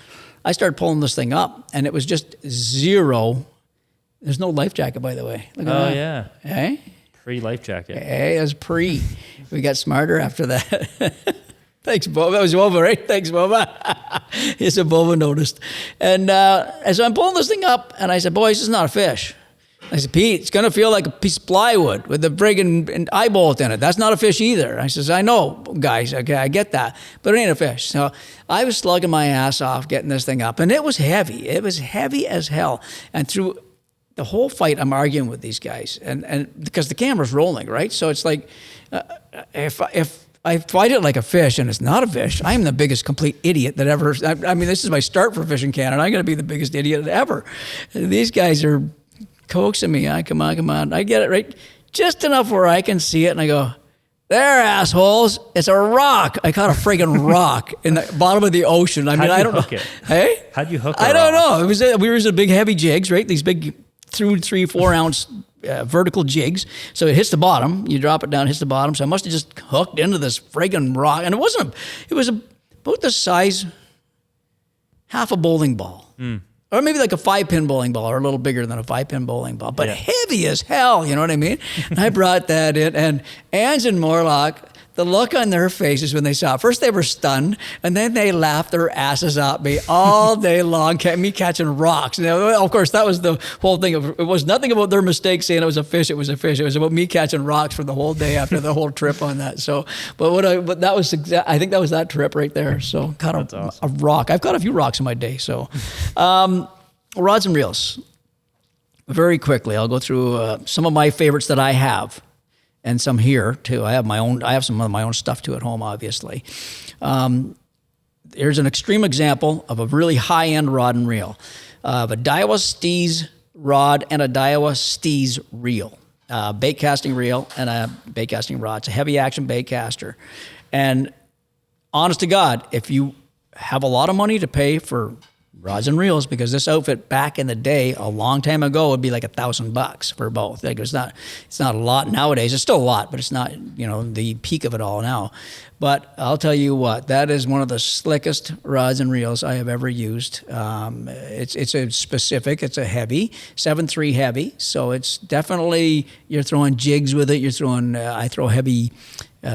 I started pulling this thing up, and it was just zero There's no life jacket, by the way. Look at Oh that. yeah, Hey? pre-life jacket. Hey, it was pre. We got smarter after that. Thanks, Boba. That was Boba, right? Thanks, Boba. He said Boba noticed. And so I'm pulling this thing up, and I said, boys, this is not a fish. I said, Pete, it's going to feel like a piece of plywood with a friggin' eye bolt in it. That's not a fish either. I says, I know, guys. Okay, I get that. But it ain't a fish. So I was slugging my ass off getting this thing up, and it was heavy. It was heavy as hell. And through the whole fight, I'm arguing with these guys, and because the camera's rolling, right? So it's like, if I fight it like a fish and it's not a fish, I am the biggest complete idiot that ever. I mean, this is my start for fishing Canada. I'm going to be the biggest idiot ever. And these guys are coaxing me. Come on. I get it right just enough where I can see it, and I go, there, assholes. It's a rock. I caught a friggin' rock in the bottom of the ocean. I mean, I don't know. It? Hey? How'd you hook it? I don't know. We were using big heavy jigs, right? These big 3-4 ounce vertical jigs. So it hits the bottom. You drop it down, hits the bottom. So I must have just hooked into this friggin' rock. And it was about the size, half a bowling ball. Or maybe like a 5-pin bowling ball, or a little bigger than a 5-pin bowling ball, but heavy as hell, you know what I mean? And I brought that in, and Ange and Morlock, the look on their faces when they saw it, first they were stunned, and then they laughed their asses at me all day long, me catching rocks. And of course, that was the whole thing. It was nothing about their mistake saying it was a fish. It was a fish. It was about me catching rocks for the whole day after the whole trip on that. So, but that was I think that was that trip right there. So caught a rock. I've caught a few rocks in my day. So, rods and reels. Very quickly, I'll go through some of my favorites that I have. And some here too. I have some of my own stuff too at home, obviously. Here's an extreme example of a really high-end rod and reel. Of a Daiwa Steez rod and a Daiwa Steez reel. Bait casting reel and a bait casting rod. It's a heavy action bait caster. And honest to God, if you have a lot of money to pay for rods and reels, because this outfit back in the day, a long time ago, would be like $1,000 for both. Like it's not a lot nowadays. It's still a lot, but it's not, the peak of it all now. But I'll tell you what, that is one of the slickest rods and reels I have ever used. It's a specific, it's a heavy, 7.3 heavy. So it's definitely, you're throwing jigs with it. I throw heavy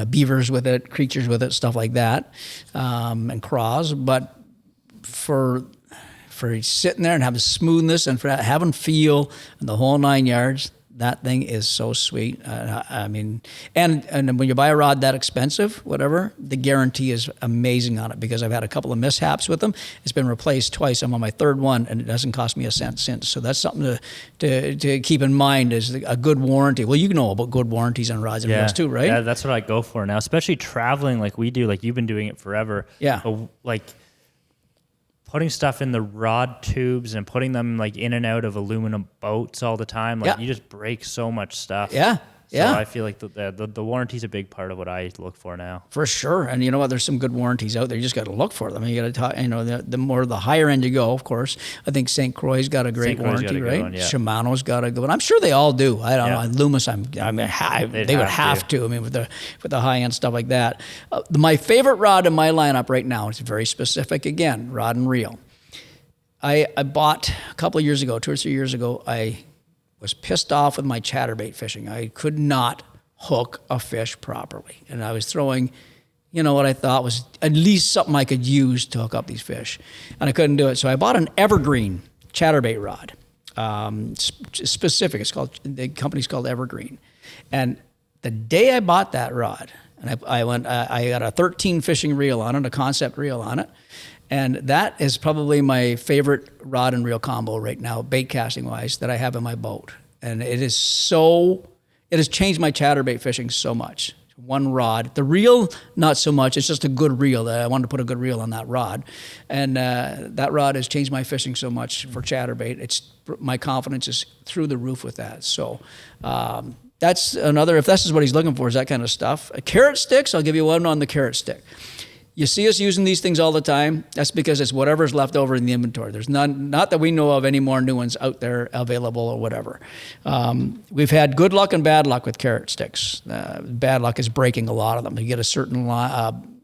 beavers with it, creatures with it, stuff like that, and craws. But for sitting there and having smoothness and for having feel and the whole 9 yards, that thing is so sweet. I mean, and when you buy a rod that expensive, whatever, the guarantee is amazing on it, because I've had a couple of mishaps with them. It's been replaced twice. I'm on my third one, and it doesn't cost me a cent since. So that's something to keep in mind, is a good warranty. Well, you know about good warranties on rods and reels too, right? Yeah, that's what I go for now, especially traveling like we do. Like you've been doing it forever. Yeah. But like putting stuff in the rod tubes and putting them like in and out of aluminum boats all the time, like you just break so much stuff. Yeah. So I feel like the warranty's a big part of what I look for now. For sure. And you know what? There's some good warranties out there. You just got to look for them. You got to talk, the higher end you go, of course. I think St. Croix's got a great warranty, right? One, Shimano's got a good one. I'm sure they all do. I don't know. Loomis, they would have to. I mean, with the high end stuff like that. My favorite rod in my lineup right now is very specific. Again, rod and reel. I bought a couple of years ago, 2 or 3 years ago, I was pissed off with my chatterbait fishing. I could not hook a fish properly. And I was throwing, what I thought was at least something I could use to hook up these fish. And I couldn't do it. So I bought an Evergreen chatterbait rod. Specific. The company's called Evergreen. And the day I bought that rod, and I got a 13 fishing reel on it, a concept reel on it. And that is probably my favorite rod and reel combo right now, bait casting wise, that I have in my boat. And it has changed my chatterbait fishing so much. One rod, the reel, not so much. It's just a good reel. I wanted to put a good reel on that rod. And that rod has changed my fishing so much for chatterbait. My confidence is through the roof with that. So that's another, if this is what he's looking for, is that kind of stuff. Carrot sticks, I'll give you one on the carrot stick. You see us using these things all the time. That's because it's whatever's left over in the inventory. There's not that we know of any more new ones out there available or whatever. We've had good luck and bad luck with carrot sticks. Bad luck is breaking a lot of them. You get a certain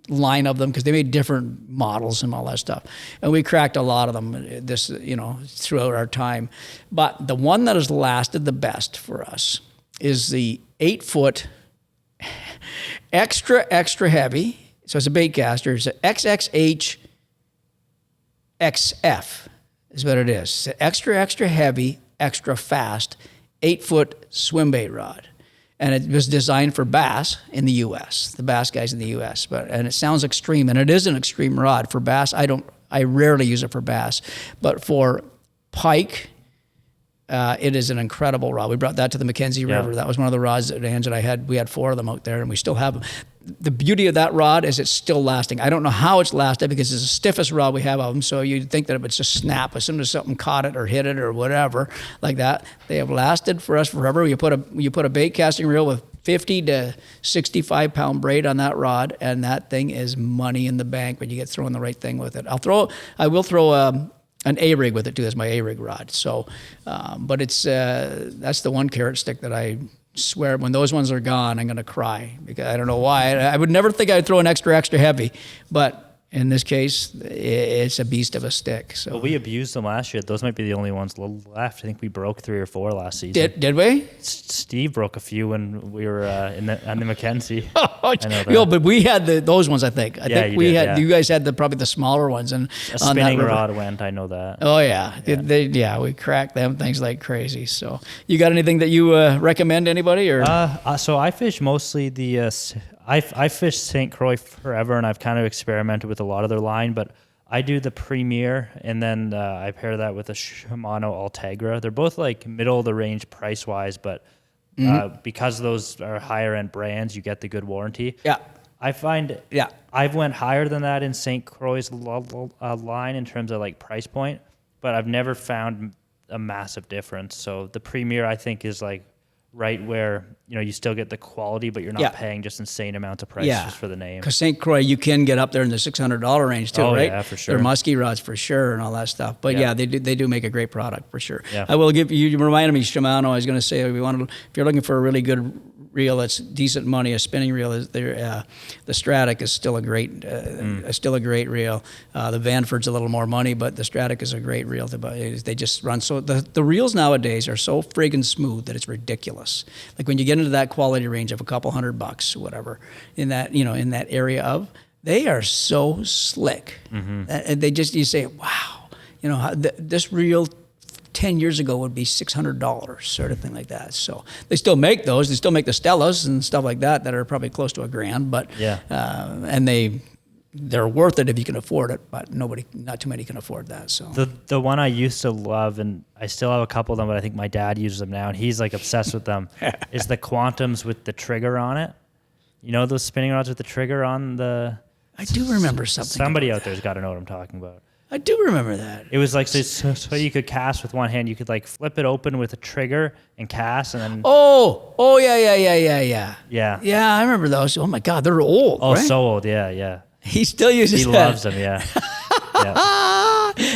line of them because they made different models and all that stuff. And we cracked a lot of them throughout our time. But the one that has lasted the best for us is the 8-foot extra heavy. So it's a bait caster. It's an XXH XF is what it is. It's an extra heavy, extra fast, 8-foot swim bait rod. And it was designed for bass in the U.S., the bass guys in the U.S. And it sounds extreme, and it is an extreme rod. For bass, I rarely use it for bass. But for pike, it is an incredible rod. We brought that to the Mackenzie River. That was one of the rods that Angelo and I had. We had 4 of them out there, and we still have them. The beauty of that rod is it's still lasting. I don't know how it's lasted because it's the stiffest rod we have of them, so you'd think that it would just snap as soon as something caught it or hit it or whatever like that. They have lasted for us forever. You put a bait casting reel with 50 to 65 pound braid on that rod, and that thing is money in the bank when you get throwing the right thing with it. I will throw an A-rig with it too. That's my A-rig rod. So, but it's that's the one carrot stick that I swear when those ones are gone, I'm going to cry because I don't know why. I would never think I'd throw an extra heavy, but in this case, it's a beast of a stick. So well, we abused them last year. Those might be the only ones left. I think we broke 3 or 4 last season. Did we? Steve broke a few when we were on the Mackenzie. I know that. But we had those ones. I think we had. Yeah. You guys had probably the smaller ones, and a spinning rod went. I know that. Oh yeah, we cracked them things like crazy. So you got anything that you recommend to anybody or? So I fish mostly the. I fished St. Croix forever, and I've kind of experimented with a lot of their line, but I do the Premier, and then I pair that with a Shimano Ultegra. They're both like middle of the range price-wise, but because those are higher-end brands, you get the good warranty. Yeah. I find I've went higher than that in St. Croix line in terms of like price point, but I've never found a massive difference. So the Premier, I think, is like right where you still get the quality, but you're not paying just insane amounts of price just for the name. Because St. Croix, you can get up there in the $600 range too, right? Yeah, for sure. They're musky rods for sure and all that stuff. But they do make a great product for sure. Yeah. I will give you reminded me Shimano. I was going to say if you're looking for a really good reel that's decent money, a spinning reel is there. The Stratic is still a great reel. The Vanford's a little more money, but the Stratic is a great reel to buy. They just run so the reels nowadays are so friggin' smooth that it's ridiculous. Like when you get into that quality range of a couple $100 or whatever in that in that area of, they are so slick. And you say, wow, this reel 10 years ago would be $600, sort of thing like that. So they still make those. They still make the Stellas and stuff like that are probably close to $1,000. But and they're worth it if you can afford it. But not too many can afford that. So the one I used to love, and I still have a couple of them, but I think my dad uses them now, and he's like obsessed with them. Is the Quantums with the trigger on it? You know those spinning rods with the trigger on the. I do remember something. Somebody out there's got to know what I'm talking about. I do remember that. It was like so you could cast with one hand. You could like flip it open with a trigger and cast, and then. Oh yeah. Yeah, I remember those. Oh my God, they're old. Oh, right? so old. Yeah. He still uses. He loves them. Yeah.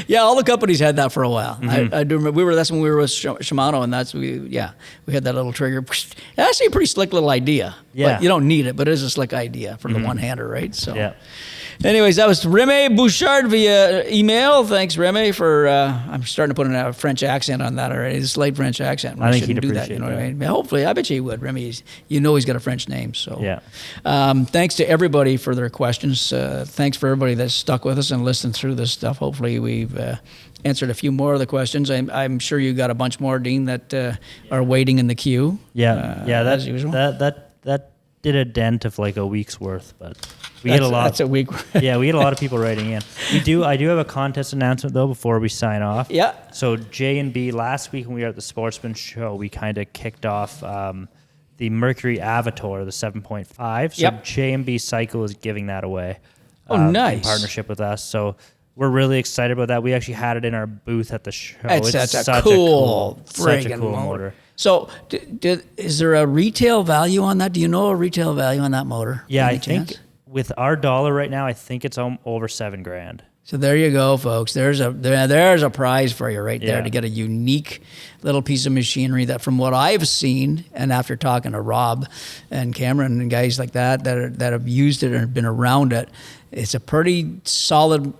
Yeah, all the companies had that for a while. I do remember. That's when we were with Shimano, and we had that little trigger. Actually, a pretty slick little idea. Yeah. But you don't need it, but it is a slick idea for the one-hander, right? So. Yeah. Anyways, that was Remy Bouchard via email. Thanks, Remy, for I'm starting to put a French accent on that already. It's a slight French accent. I think he'd do appreciate that. You know what I mean? Hopefully, I bet you he would. Remy, he's got a French name. So thanks to everybody for their questions. Thanks for everybody that's stuck with us and listened through this stuff. Hopefully, we've answered a few more of the questions. I'm sure you got a bunch more, Dean, that are waiting in the queue. As usual. That did a dent of like a week's worth, but. We get a lot. That's a week. We get a lot of people writing in. I do have a contest announcement though before we sign off. Yeah. So J&B last week when we were at the Sportsman Show, we kind of kicked off the Mercury Avatar, the 7.5. So J&B Cycle is giving that away. Nice. In partnership with us. So we're really excited about that. We actually had it in our booth at the show. It's such a cool motor. So, is there a retail value on that? Do you know a retail value on that motor? Yeah, I think with our dollar right now, I think it's over $7,000. So there you go, folks. There's a prize for you right there to get a unique little piece of machinery that, from what I've seen, and after talking to Rob and Cameron and guys like that have used it and been around it, it's a pretty solid,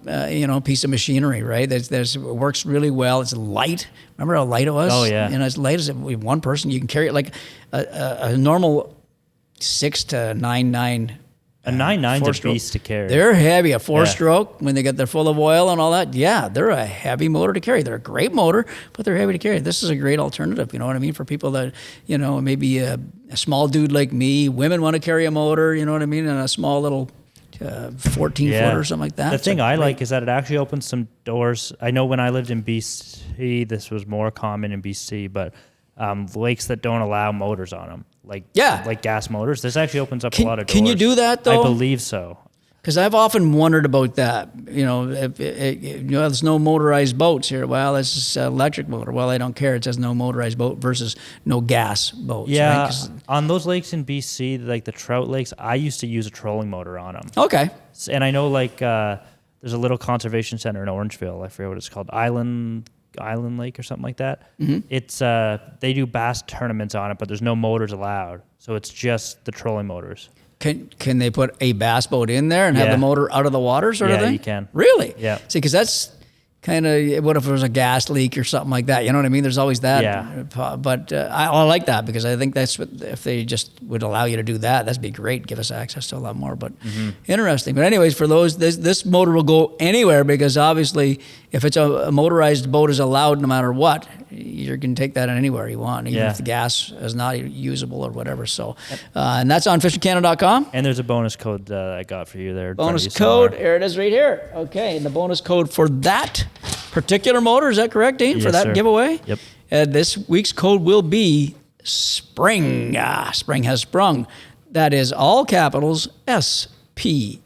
piece of machinery, right? It works really well. It's light. Remember how light it was? Oh yeah. As light as one person, you can carry it like a normal 6 to 9.9. A 9.9's a beast to carry. They're heavy. A 4-stroke, when they get their full of oil and all that, they're a heavy motor to carry. They're a great motor, but they're heavy to carry. This is a great alternative, you know what I mean, for people that, maybe a small dude like me, women want to carry a motor, you know what I mean, and a small little 14-foot or something like that. The thing I like is that it actually opens some doors. I know when I lived in BC, this was more common in BC, but lakes that don't allow motors on them, like gas motors. This actually opens up a lot of doors. Can you do that though? I believe so. Because I've often wondered about that. There's no motorized boats here. Well, it's just an electric motor. Well, I don't care. It says no motorized boat versus no gas boats. Yeah, right? on those lakes in BC, like the trout lakes, I used to use a trolling motor on them. Okay. And I know there's a little conservation center in Orangeville. I forget what it's called, Island Lake or something like that. Mm-hmm. It's they do bass tournaments on it, but there's no motors allowed, so it's just the trolling motors. Can they put a bass boat in there and have the motor out of the water sort of thing? Yeah, you can. Really? Yeah. See, because that's kind of, what if there was a gas leak or something like that? You know what I mean? There's always that. Yeah. But I like that, because I think that's what, if they just would allow you to do that, that'd be great. Give us access to a lot more. But interesting. But anyways, for those, this motor will go anywhere, because obviously if it's a motorized boat is allowed no matter what, you can take that anywhere you want, even if the gas is not usable or whatever. So, and that's on fishingcanada.com. And there's a bonus code I got for you there. Bonus code, here it is right here. Okay, and the bonus code for that particular motor, is that correct, Dean, for that giveaway? Yep. This week's code will be SPRING. Spring has sprung. That is all capitals, SPRING.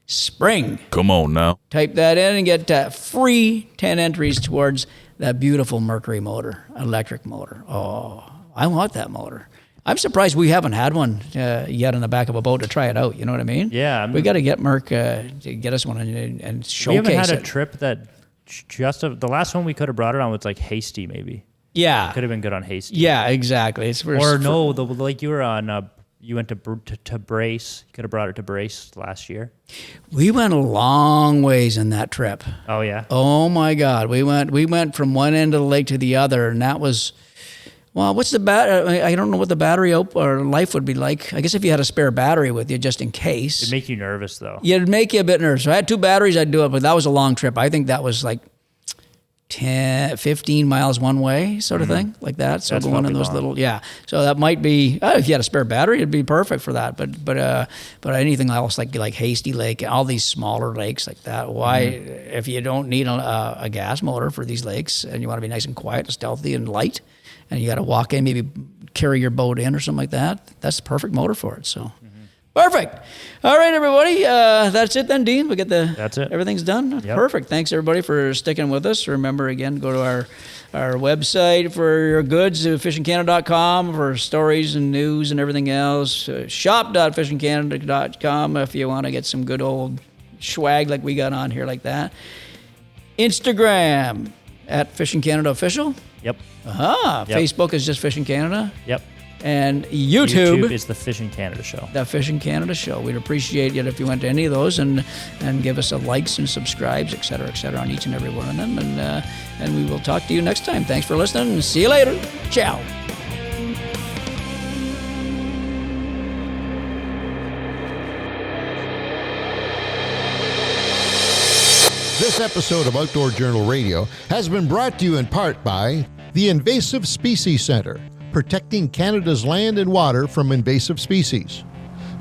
Spring. Come on now. Type that in and get free 10 entries towards that beautiful Mercury motor, electric motor. Oh, I want that motor. I'm surprised we haven't had one yet on the back of a boat to try it out. You know what I mean? Yeah. We got to get Merc to get us one and showcase it. We haven't had a trip that the last one we could have brought it on was like Hasty, maybe. Yeah. Could have been good on Hasty. Yeah, exactly. The lake you were on, you went to Brace. You could have brought it to Brace last year. We went a long ways in that trip. Oh, yeah? Oh, my God. We went from one end of the lake to the other, and that was... Well, what's the I don't know what the battery or life would be like. I guess if you had a spare battery with you, just in case. It'd make you nervous, though. Yeah, it'd make you a bit nervous. So I had 2 batteries, I'd do it, but that was a long trip. I think that was like 15 miles one way, sort of thing, like that. So That's going in those little, So that might be, if you had a spare battery, it'd be perfect for that. But anything else like Hasty Lake, all these smaller lakes like that, why, if you don't need a gas motor for these lakes and you want to be nice and quiet, stealthy and light, and you got to walk in, maybe carry your boat in or something like that, that's the perfect motor for it. So, perfect. All right, everybody. That's it then, Dean. That's it. Everything's done. Yep. Perfect. Thanks, everybody, for sticking with us. Remember, again, go to our website for your goods, fishingcanada.com, for stories and news and everything else. Shop.fishingcanada.com if you want to get some good old swag like we got on here like that. Instagram at Fishing Canada Official. Yep. Yep. Facebook is just Fishing Canada. Yep. And YouTube is the Fishing Canada Show. The Fishing Canada Show. We'd appreciate it if you went to any of those and give us a likes and subscribes, et cetera, on each and every one of them. And we will talk to you next time. Thanks for listening. See you later. Ciao. This episode of Outdoor Journal Radio has been brought to you in part by the Invasive Species Centre, protecting Canada's land and water from invasive species.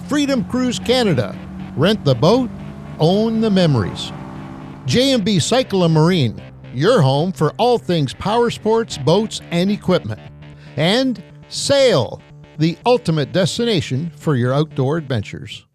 Freedom Cruise Canada, rent the boat, own the memories. J&B Cycle and Marine, your home for all things power sports, boats, and equipment. And Sail, the ultimate destination for your outdoor adventures.